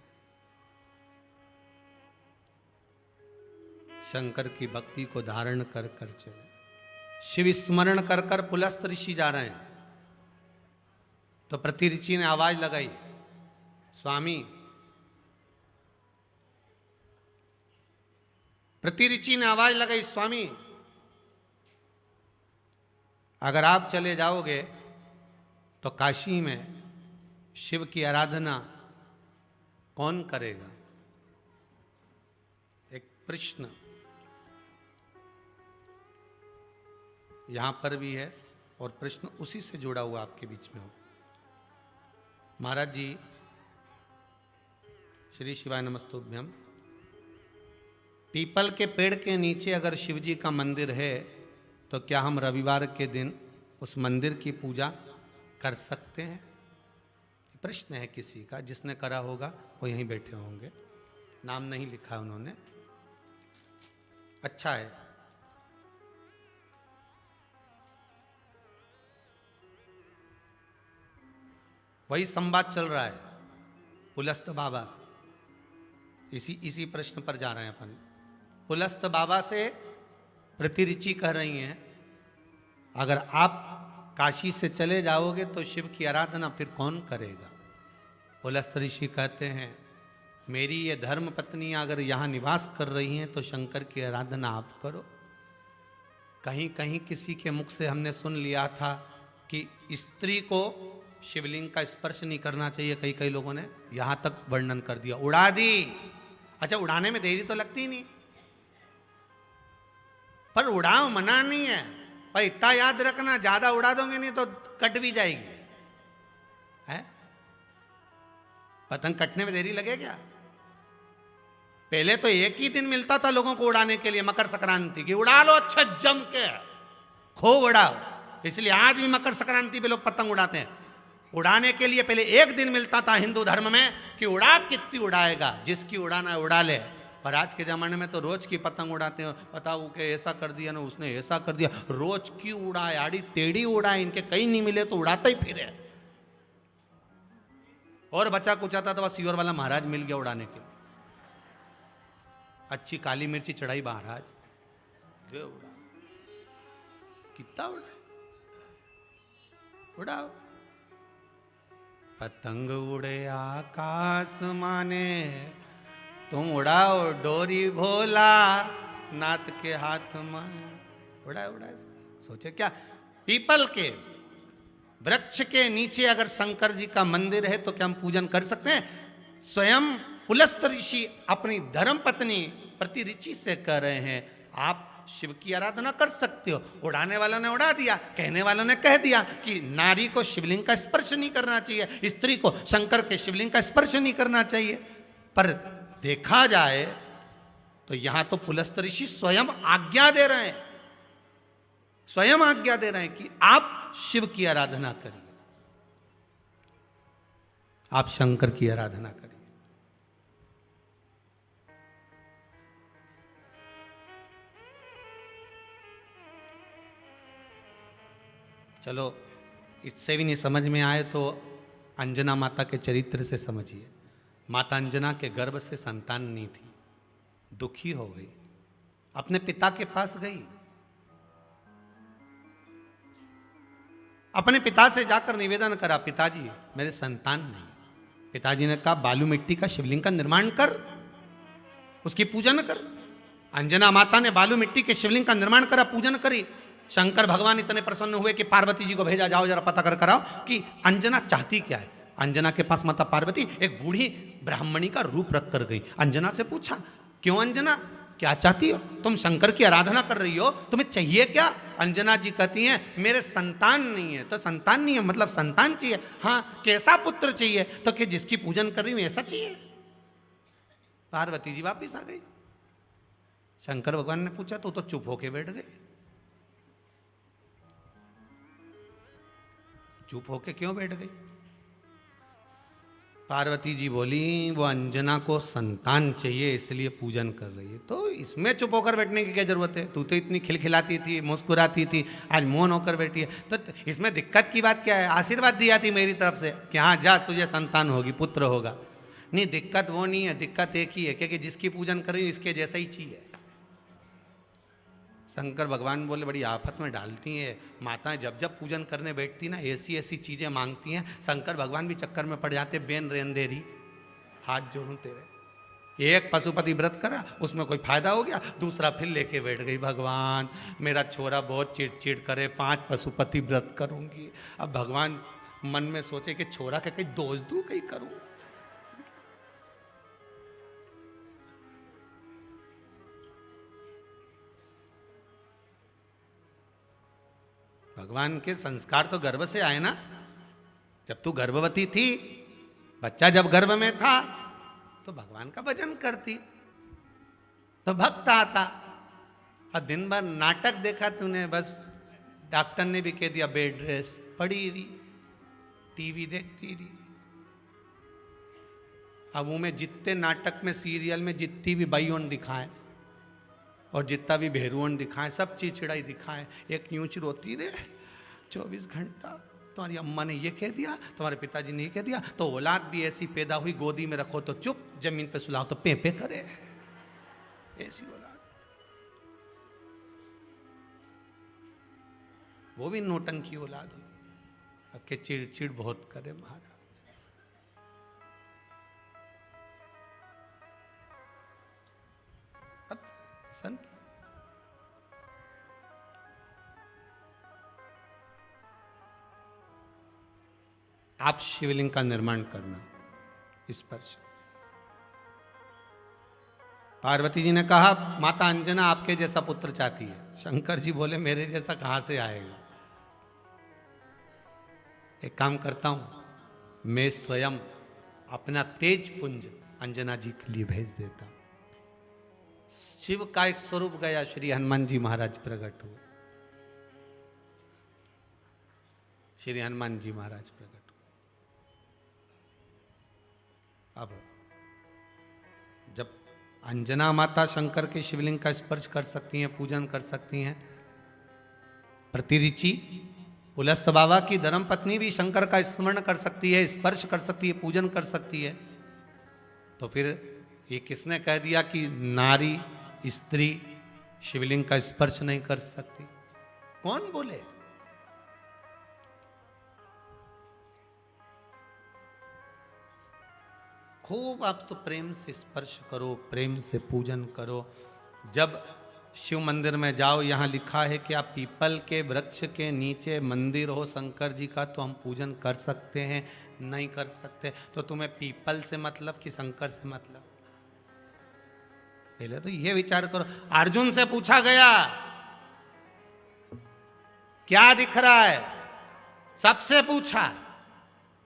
शंकर की भक्ति को धारण कर कर चले। शिव स्मरण कर कर पुलस्त ऋषि जा रहे हैं तो प्रति ऋषि ने आवाज लगाई, स्वामी। प्रति ऋषि ने आवाज लगाई, स्वामी अगर आप चले जाओगे तो काशी में शिव की आराधना कौन करेगा? एक प्रश्न यहां पर भी है और प्रश्न उसी से जुड़ा हुआ आपके बीच में हो। महाराज जी, श्री शिवाय नमस्तुभ्यम। पीपल के पेड़ के नीचे अगर शिव जी का मंदिर है तो क्या हम रविवार के दिन उस मंदिर की पूजा कर सकते हैं? प्रश्न है किसी का, जिसने करा होगा वो यहीं बैठे होंगे, नाम नहीं लिखा उन्होंने। अच्छा है। वही संवाद चल रहा है, पुलस्त बाबा, इसी प्रश्न पर जा रहे हैं अपन। पुलस्त बाबा से प्रतिरुचि कह रही हैं, अगर आप काशी से चले जाओगे तो शिव की आराधना फिर कौन करेगा? पुलस्त ऋषि कहते हैं, मेरी ये धर्म पत्नी अगर यहाँ निवास कर रही हैं तो शंकर की आराधना आप करो। कहीं कहीं किसी के मुख से हमने सुन लिया था कि स्त्री को शिवलिंग का स्पर्श नहीं करना चाहिए, कई कई लोगों ने यहाँ तक वर्णन कर दिया, उड़ा दी। अच्छा, उड़ाने में देरी तो लगती नहीं, पर उड़ाओ, मना नहीं है, पर इतना याद रखना, ज्यादा उड़ा दोगे नहीं तो कट भी जाएगी। है? पतंग कटने में देरी लगे क्या? पहले तो एक ही दिन मिलता था लोगों को उड़ाने के लिए, मकर संक्रांति की, उड़ा लो अच्छा जम के, खूब उड़ाओ। इसलिए आज भी मकर संक्रांति पे लोग पतंग उड़ाते हैं। उड़ाने के लिए पहले एक दिन मिलता था हिंदू धर्म में कि उड़ा कितनी उड़ाएगा, जिसकी उड़ाना उड़ा ले। पर आज के ज़माने में तो रोज की पतंग उड़ाते हैं, बताओ के ऐसा कर दिया ना, उसने ऐसा कर दिया, रोज की उड़ाए, आड़ी टेढ़ी उड़ाए, इनके कहीं नहीं मिले तो उड़ाता ही फिरे। और बचा कुछ आता तो वह सीवर वाला महाराज मिल गया उड़ाने के, अच्छी काली मिर्ची चढ़ाई महाराज, जो उड़ा, कितना उड़ा, उड़ाओ। पतंग उड़े आकाश माने, तुम उड़ाओ डोरी भोला नाथ के हाथ में, उड़ाए उड़ाए। सोचे क्या, पीपल के वृक्ष के नीचे अगर शंकर जी का मंदिर है तो क्या हम पूजन कर सकते हैं? स्वयं पुलस्त ऋषि अपनी धर्म पत्नी प्रतिरुचि से कह रहे हैं, आप शिव की आराधना कर सकते हो। उड़ाने वालों ने उड़ा दिया, कहने वालों ने कह दिया कि नारी को शिवलिंग का स्पर्श नहीं करना चाहिए, स्त्री को शंकर के शिवलिंग का स्पर्श नहीं करना चाहिए। पर देखा जाए तो यहां तो पुलस्त ऋषि स्वयं आज्ञा दे रहे हैं, स्वयं आज्ञा दे रहे हैं कि आप शिव की आराधना करिए, आप शंकर की आराधना करिए। चलो, इससे भी नहीं समझ में आए तो अंजना माता के चरित्र से समझिए। माता अंजना के गर्भ से संतान नहीं थी, दुखी हो गई, अपने पिता के पास गई, अपने पिता से जाकर निवेदन करा, पिताजी मेरे संतान नहीं। पिताजी ने कहा, बालू मिट्टी का शिवलिंग का निर्माण कर, उसकी पूजन कर। अंजना माता ने बालू मिट्टी के शिवलिंग का निर्माण करा, पूजन करी। शंकर भगवान इतने प्रसन्न हुए कि पार्वती जी को भेजा, जाओ जरा पता कर कराओ कि अंजना चाहती क्या है। अंजना के पास माता पार्वती एक बूढ़ी ब्राह्मणी का रूप रख कर गई। अंजना से पूछा, क्यों अंजना, क्या चाहती हो? तुम शंकर की आराधना कर रही हो, तुम्हें चाहिए क्या? अंजना जी कहती हैं, मेरे संतान नहीं है। तो संतान नहीं है मतलब संतान चाहिए? हाँ, कैसा पुत्र चाहिए? तो कि जिसकी पूजन कर रही हूं ऐसा चाहिए। पार्वती जी वापिस आ गई। शंकर भगवान ने पूछा तो चुप होके बैठ गए। चुप होके क्यों बैठ गई? पार्वती जी बोली, वो अंजना को संतान चाहिए इसलिए पूजन कर रही है। तो इसमें चुप होकर बैठने की क्या जरूरत है? तू तो इतनी खिलखिलाती थी, मुस्कुराती थी, आज मौन होकर बैठी है, तो इसमें दिक्कत की बात क्या है? आशीर्वाद दिया थी मेरी तरफ से कि हाँ जा, तुझे संतान होगी, पुत्र होगा। नहीं, दिक्कत वो नहीं है, दिक्कत एक ही है, क्योंकि जिसकी पूजन कर रही हूँ इसके जैसा ही चाहिए। शंकर भगवान बोले, बड़ी आफत में डालती हैं माताएं, जब जब पूजन करने बैठती ना ऐसी ऐसी चीज़ें मांगती हैं। शंकर भगवान भी चक्कर में पड़ जाते, बेन रेन देरी, हाथ जोड़ूं तेरे। एक पशुपति व्रत करा, उसमें कोई फायदा हो गया, दूसरा फिर लेके बैठ गई, भगवान मेरा छोरा बहुत चिड़चिड़ करे, 5 पशुपति व्रत करूंगी। अब भगवान मन में सोचे कि छोरा के कहीं दोष दूं, कहीं करूं। भगवान के संस्कार तो गर्भ से आए ना। जब तू गर्भवती थी, बच्चा जब गर्भ में था तो भगवान का भजन करती, तो भक्त आता। और दिन भर नाटक देखा तूने, बस डॉक्टर ने भी कह दिया बेड रेस्ट, पड़ी रही, टीवी देखती रही। अब वो में जितने नाटक में सीरियल में जितनी भी बाइयोन दिखाएं और जितना भी भेरुवन दिखाएं, सब चिड़चिड़ाई दिखाएं, एक यूं रोती रहे 24 घंटा। तुम्हारी अम्मा ने ये कह दिया, तुम्हारे पिताजी ने ये कह दिया, तो औलाद भी ऐसी पैदा हुई, गोदी में रखो तो चुप, जमीन पे सुलाओ तो पे करे, ऐसी औलाद। वो भी नोटंकी औलाद हुई, अब के चिड़चिड़ बहुत करे महाराज। अब संत आप शिवलिंग का निर्माण करना, स्पर्श। पार्वती जी ने कहा माता अंजना आपके जैसा पुत्र चाहती है। शंकर जी बोले मेरे जैसा कहां से आएगा। एक काम करता हूं, मैं स्वयं अपना तेज पुंज अंजना जी के लिए भेज देता हूं। शिव का एक स्वरूप गया, श्री हनुमान जी महाराज प्रकट हुए। श्री हनुमान जी महाराज प्रकट हुए। अब जब अंजना माता शंकर के शिवलिंग का स्पर्श कर सकती हैं, पूजन कर सकती हैं, प्रतिरिचि पुलस्त बाबा की धर्म पत्नी भी शंकर का स्मरण कर सकती है, स्पर्श कर सकती है, पूजन कर सकती है, तो फिर ये किसने कह दिया कि नारी स्त्री शिवलिंग का स्पर्श नहीं कर सकती? कौन बोले? खूब आप तो प्रेम से स्पर्श करो, प्रेम से पूजन करो। जब शिव मंदिर में जाओ, यहाँ लिखा है कि आप पीपल के वृक्ष के नीचे मंदिर हो शंकर जी का, तो हम पूजन कर सकते हैं? नहीं कर सकते। तो तुम्हें पीपल से मतलब कि शंकर से मतलब? पहले तो ये विचार करो। अर्जुन से पूछा गया क्या दिख रहा है, सबसे पूछा,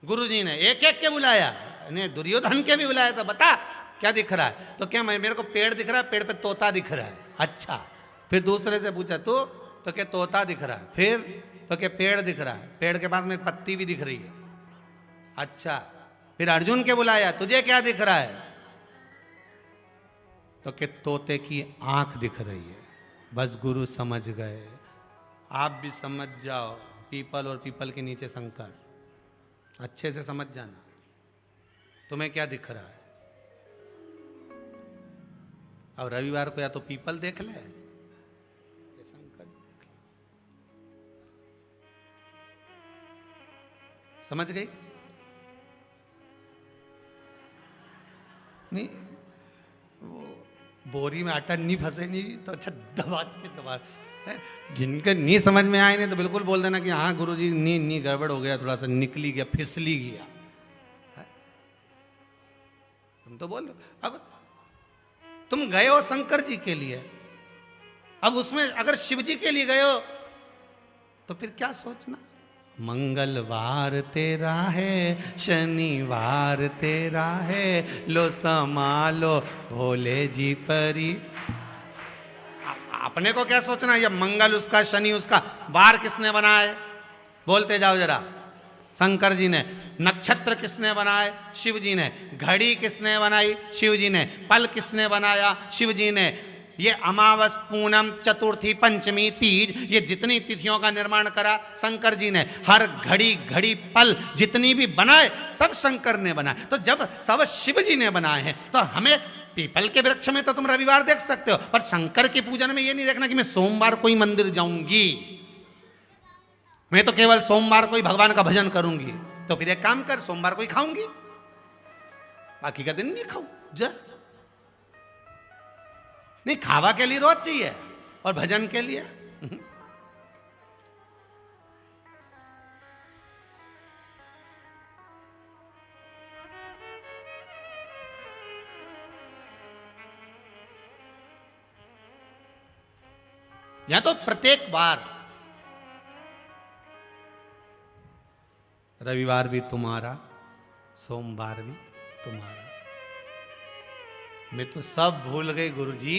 गुरुजी ने एक एक के बुलाया, ने दुर्योधन के भी बुलाया था, बता क्या दिख रहा है? तो क्या मेरे को पेड़ दिख रहा है, पेड़ पे तोता दिख रहा है। अच्छा, फिर दूसरे से पूछा तो क्या तोता दिख रहा है? फिर तो क्या पेड़ दिख रहा है, पेड़ के पास में पत्ती भी दिख रही है। अच्छा, फिर अर्जुन के बुलाया, तुझे क्या दिख रहा है? तो क्या तोते की आंख दिख रही है। बस गुरु समझ गए, आप भी समझ जाओ, पीपल और पीपल के नीचे शंकर, अच्छे से समझ जाना। तुम्हें क्या दिख रहा है? और रविवार को या तो पीपल देख ले या शंकर देख ले। समझ गई? नहीं, वो बोरी में आटा नहीं फंसे नहीं तो अच्छा दबा के दबा। जिनके नहीं समझ में आए नहीं तो बिल्कुल बोल देना कि हाँ गुरुजी नी गड़बड़ हो गया, थोड़ा सा निकली गया, फिसली गया। तुम तो बोलो। अब तुम गए हो शंकर जी के लिए, अब उसमें अगर शिव जी के लिए गए हो तो फिर क्या सोचना? मंगलवार तेरा है, शनिवार तेरा है, लो संभालो भोले जी परी। अपने को क्या सोचना? ये मंगल उसका, शनि उसका, वार किसने बनाए? बोलते जाओ जरा। शंकर जी ने। नक्षत्र किसने बनाए? शिव जी ने। घड़ी किसने बनाई? शिव जी ने। पल किसने बनाया? शिव जी ने। ये अमावस, पूनम, चतुर्थी, पंचमी, तीज, ये जितनी तिथियों का निर्माण करा शंकर जी ने। हर घड़ी घड़ी पल जितनी भी बनाए सब शंकर ने बनाए। तो जब सब शिव जी ने बनाए हैं तो हमें पीपल के वृक्ष में तो तुम रविवार देख सकते हो, पर शंकर के पूजन में ये नहीं देखना कि मैं सोमवार को ही मंदिर जाऊंगी, मैं तो केवल सोमवार को ही भगवान का भजन करूंगी। तो फिर एक काम कर, सोमवार को ही खाऊंगी, बाकी का दिन नहीं खाऊं। जा नहीं, खावा के लिए रोज चाहिए और भजन के लिए या तो प्रत्येक बार रविवार भी तुम्हारा, सोमवार भी तुम्हारा। मैं तो सब भूल गई गुरुजी,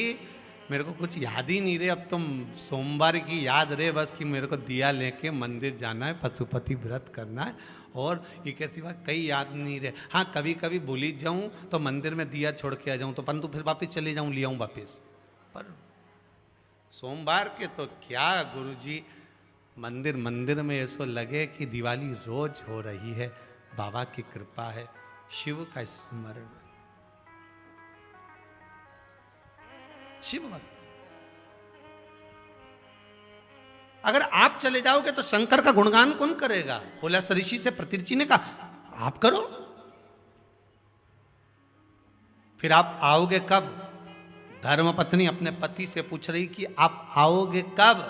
मेरे को कुछ याद ही नहीं रहे, अब तुम सोमवार की याद रहे बस कि मेरे को दिया लेके मंदिर जाना है, पशुपति व्रत करना है, और ये कैसी बात, कई याद नहीं रहे। हाँ कभी कभी भूल ही जाऊँ तो मंदिर में दिया छोड़ के आ जाऊँ तो परंतु फिर वापस चले जाऊँ, ले आऊँ वापस। पर सोमवार के तो क्या गुरुजी, मंदिर मंदिर में ऐसा लगे कि दिवाली रोज हो रही है, बाबा की कृपा है, शिव का स्मरण, शिव भक्त। अगर आप चले जाओगे तो शंकर का गुणगान कौन करेगा? पुलस्त ऋषि से प्रतिऋषि ने कहा आप करो। फिर आप आओगे कब? धर्म पत्नी अपने पति से पूछ रही कि आप आओगे कब?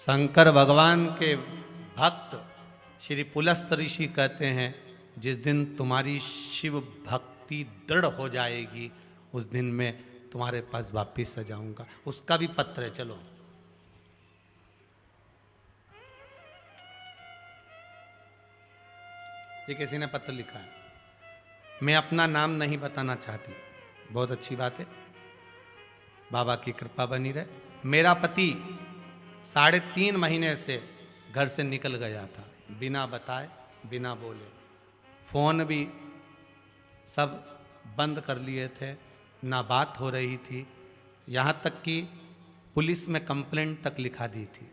शंकर भगवान के भक्त श्री पुलस्त ऋषि कहते हैं जिस दिन तुम्हारी शिव भक्ति दृढ़ हो जाएगी उस दिन मैं तुम्हारे पास वापिस आ जाऊंगा। उसका भी पत्र है, चलो। ये किसी ने पत्र लिखा है, मैं अपना नाम नहीं बताना चाहती, बहुत अच्छी बात है, बाबा की कृपा बनी रहे। मेरा पति 3.5 महीने से घर से निकल गया था, बिना बताए बिना बोले, फोन भी सब बंद कर लिए थे, ना बात हो रही थी, यहाँ तक कि पुलिस में कंप्लेंट तक लिखा दी थी।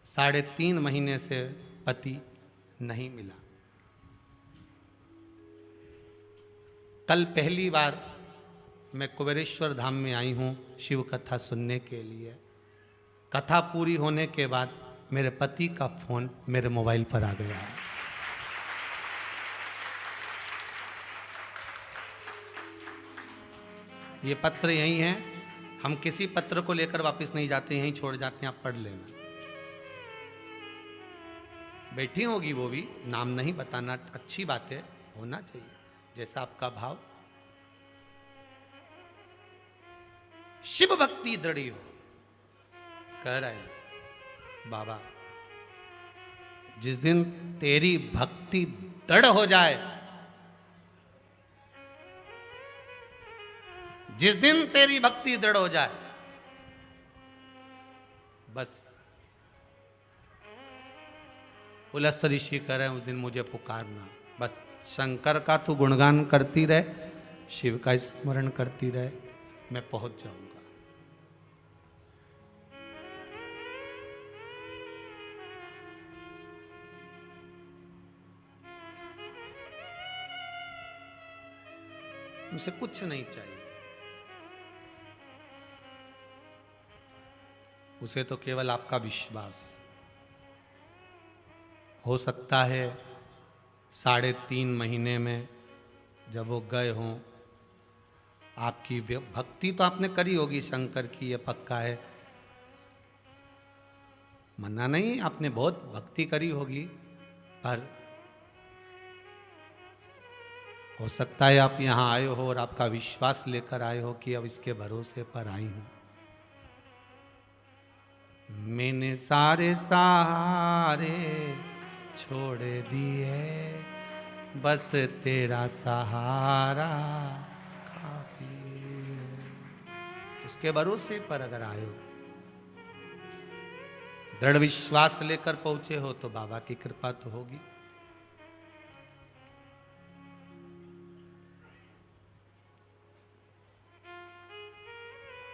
3.5 महीने से पति नहीं मिला। कल पहली बार मैं कुबेरेश्वर धाम में आई हूँ शिव कथा सुनने के लिए। कथा पूरी होने के बाद मेरे पति का फोन मेरे मोबाइल पर आ गया है। ये पत्र यही है, हम किसी पत्र को लेकर वापस नहीं जाते, यहीं छोड़ जाते हैं, आप पढ़ लेना। बैठी होगी वो भी, नाम नहीं बताना, अच्छी बात है, होना चाहिए जैसा आपका भाव। शिव भक्ति दृढ़ हो, कह रहे बाबा जिस दिन तेरी भक्ति दृढ़ हो जाए, जिस दिन तेरी भक्ति दृढ़ हो जाए, बस पुलस्त ऋषि कह रहे हैं उस दिन मुझे पुकारना। बस शंकर का तू गुणगान करती रहे, शिव का स्मरण करती रहे, मैं पहुंच जाऊंगा। उसे कुछ नहीं चाहिए, उसे तो केवल आपका विश्वास। हो सकता है 3.5 महीने में जब वो गए हों, आपकी भक्ति तो आपने करी होगी शंकर की, ये पक्का है, मना नहीं, आपने बहुत भक्ति करी होगी, पर हो सकता है आप यहाँ आए हो और आपका विश्वास लेकर आए हो कि अब इसके भरोसे पर आई हूं। मैंने सारे सहारे छोड़ दिए, बस तेरा सहारा काफी है। उसके भरोसे पर अगर आए हो, दृढ़ विश्वास लेकर पहुंचे हो, तो बाबा की कृपा तो होगी।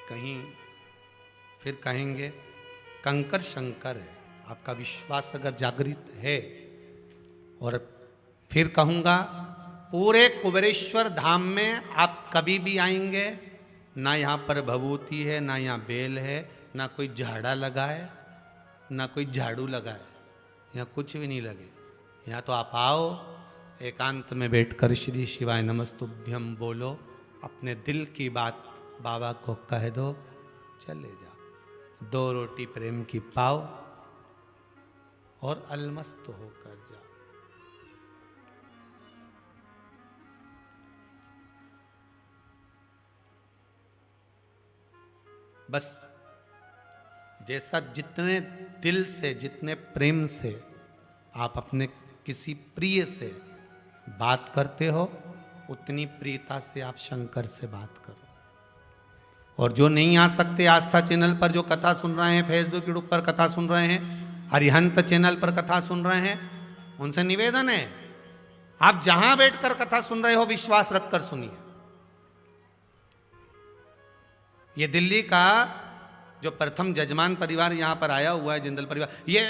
कहीं फिर कहेंगे कंकर शंकर है, आपका विश्वास अगर जागृत है। और फिर कहूँगा पूरे कुबेरेश्वर धाम में आप कभी भी आएंगे, ना यहाँ पर भभूति है, ना यहाँ बेल है, ना कोई झाड़ा लगा है, ना कोई झाड़ू लगा है, यहाँ कुछ भी नहीं लगे। यहाँ तो आप आओ, एकांत में बैठकर श्री शिवाय नमस्तुभ्यम बोलो, अपने दिल की बात बाबा को कह दो, चले जाओ, 2 रोटी प्रेम की पाओ और अलमस्त होकर जाओ। बस जैसा जितने दिल से, जितने प्रेम से आप अपने किसी प्रिय से बात करते हो, उतनी प्रियता से आप शंकर से बात करो। और जो नहीं आ सकते आस्था चैनल पर जो कथा सुन रहे हैं, फेसबुक यूट्यूब पर कथा सुन रहे हैं, अरिहंत चैनल पर कथा सुन रहे हैं, उनसे निवेदन है आप जहां बैठकर कथा सुन रहे हो विश्वास रखकर सुनिए। ये दिल्ली का जो प्रथम जजमान परिवार यहां पर आया हुआ है, जिंदल परिवार, ये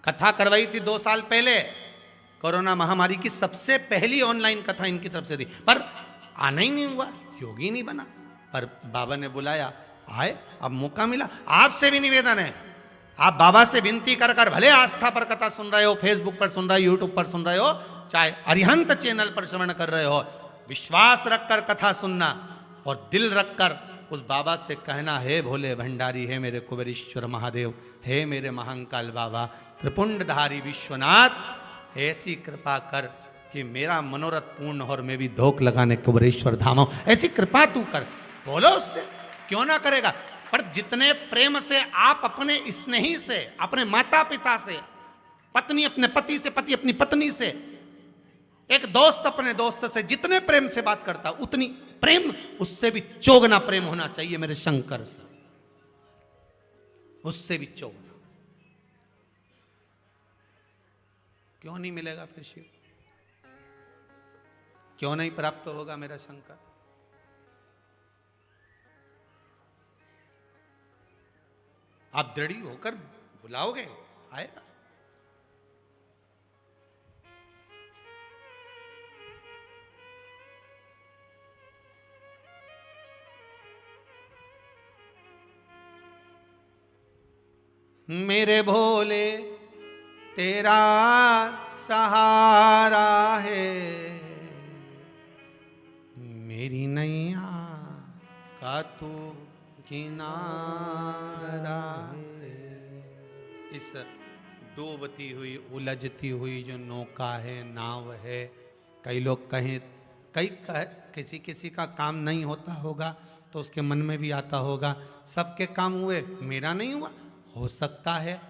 कथा करवाई थी 2 साल पहले, कोरोना महामारी की सबसे पहली ऑनलाइन कथा इनकी तरफ से थी, पर आना ही नहीं हुआ, योगी नहीं बना। पर बाबा ने बुलाया, आए, अब मौका मिला। आपसे भी निवेदन है, आप बाबा से विनती कर कर भले आस्था पर कथा सुन रहे हो, फेसबुक पर सुन रहे हो, यूट्यूब पर सुन रहे हो, चाहे अरिहंत चैनल पर श्रवण कर रहे हो, विश्वास रखकर कथा सुनना और दिल रखकर उस बाबा से कहना, हे भोले भंडारी, हे मेरे कुबेरेश्वर महादेव, हे मेरे महाकाल बाबा, त्रिपुंडधारी विश्वनाथ, ऐसी कृपा कर कि मेरा मनोरथ पूर्ण हो और मैं भी धोख लगाने कुबेरेश्वर धाम हूं, ऐसी कृपा तू कर। बोलो उससे, क्यों ना करेगा। पर जितने प्रेम से आप अपने स्नेही से, अपने माता पिता से, पत्नी अपने पति से, पति अपनी पत्नी से, एक दोस्त अपने दोस्त से जितने प्रेम से बात करता, उतनी प्रेम उससे भी चौगुना प्रेम होना चाहिए मेरे शंकर से, उससे भी चौगुना। क्यों नहीं मिलेगा फिर शिव? क्यों नहीं प्राप्त होगा मेरा शंकर? आप दृढ़ होकर बुलाओगे, आएगा। मेरे भोले तेरा सहारा है, मेरी नैया का तू किनारा है। इस डूबती हुई उलझती हुई जो नौका है, नाव है, कई लोग कहें, किसी किसी का काम नहीं होता होगा तो उसके मन में भी आता होगा, सबके काम हुए, मेरा नहीं हुआ। हो सकता है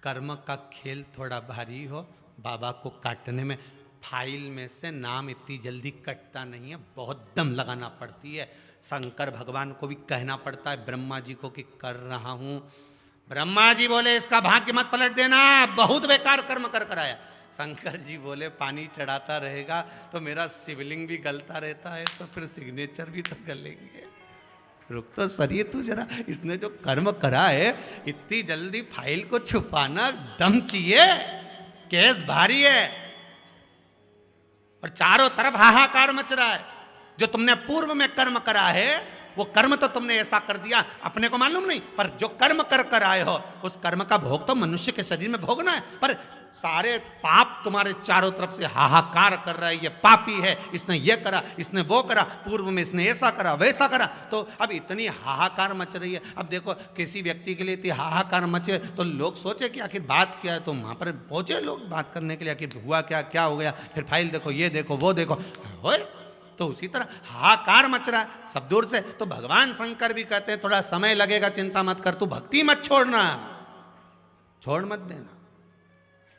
कर्म का खेल थोड़ा भारी हो, बाबा को काटने में फाइल में से नाम इतनी जल्दी कटता नहीं है, बहुत दम लगाना पड़ती है। शंकर भगवान को भी कहना पड़ता है ब्रह्मा जी को कि कर रहा हूं। ब्रह्मा जी बोले इसका भाग्य मत पलट देना, बहुत बेकार कर्म कर कर आया। शंकर जी बोले पानी चढ़ाता रहेगा तो मेरा शिवलिंग भी गलता रहता है, तो फिर सिग्नेचर भी तो गलेंगे। रुक तो सरिए तू जरा, इसने जो कर्म करा है इतनी जल्दी फाइल को छुपाना दम चाहिए, केस भारी है और चारों तरफ हाहाकार मच रहा है। जो तुमने पूर्व में कर्म करा है वो कर्म तो तुमने ऐसा कर दिया, अपने को मालूम नहीं, पर जो कर्म कर कर आए हो उस कर्म का भोग तो मनुष्य के शरीर में भोगना है। पर सारे पाप तुम्हारे चारों तरफ से हाहाकार कर रहा है, ये पापी है, इसने ये करा, इसने वो करा, पूर्व में इसने ऐसा करा, वैसा करा, तो अब इतनी हाहाकार मच रही है। अब देखो किसी व्यक्ति के लिए इतनी हाहाकार मचे तो लोग सोचे कि आखिर बात क्या है, तो वहां पर पहुंचे लोग बात करने के लिए, आखिर हुआ क्या, क्या हो गया, फिर फाइल देखो, ये देखो, वो देखो, होए तो उसी तरह हाहाकार मच रहा है सब दूर से। तो भगवान शंकर भी कहते हैं थोड़ा समय लगेगा, चिंता मत कर, तू भक्ति मत छोड़ना, छोड़ मत देना,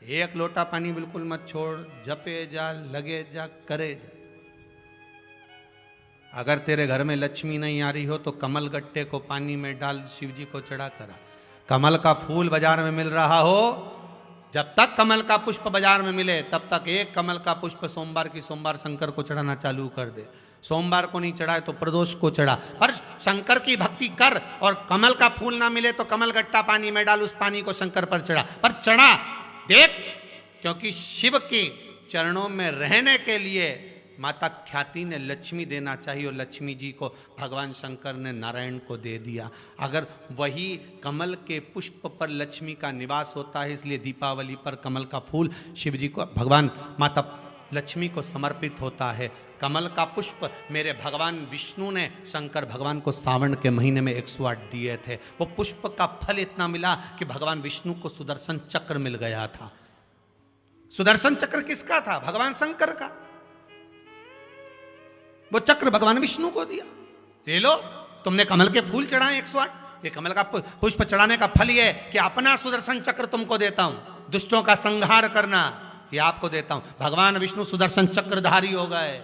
एक लोटा पानी बिल्कुल मत छोड़, जपे जा, लगे जा, करे जा। अगर तेरे घर में लक्ष्मी नहीं आ रही हो तो कमल गट्टे को पानी में डाल, शिव जी को चढ़ा करा। कमल का फूल बाजार में मिल रहा हो, जब तक कमल का पुष्प बाजार में मिले तब तक एक कमल का पुष्प सोमवार की सोमवार शंकर को चढ़ाना चालू कर दे। सोमवार को नहीं चढ़ाए तो प्रदोष को चढ़ा, पर शंकर की भक्ति कर। और कमल का फूल ना मिले तो कमल गट्टा पानी में डाल, उस पानी को शंकर पर चढ़ा, पर चढ़ा देख, क्योंकि शिव के चरणों में रहने के लिए माता ख्याति ने लक्ष्मी देना चाहिए और लक्ष्मी जी को भगवान शंकर ने नारायण को दे दिया। अगर वही कमल के पुष्प पर लक्ष्मी का निवास होता है, इसलिए दीपावली पर कमल का फूल शिव जी को, भगवान माता लक्ष्मी को समर्पित होता है। कमल का पुष्प मेरे भगवान विष्णु ने शंकर भगवान को सावन के महीने में 108 दिए थे। वो पुष्प का फल इतना मिला कि भगवान विष्णु को सुदर्शन चक्र मिल गया था। सुदर्शन चक्र किसका था? भगवान शंकर का। वो चक्र भगवान विष्णु को दिया। ले लो, तुमने कमल के फूल चढ़ाए 108, ये कमल का पुष्प चढ़ाने का फल ये कि अपना सुदर्शन चक्र तुमको देता हूं, दुष्टों का संहार करना ये आपको देता हूं। भगवान विष्णु सुदर्शन चक्रधारी हो गए।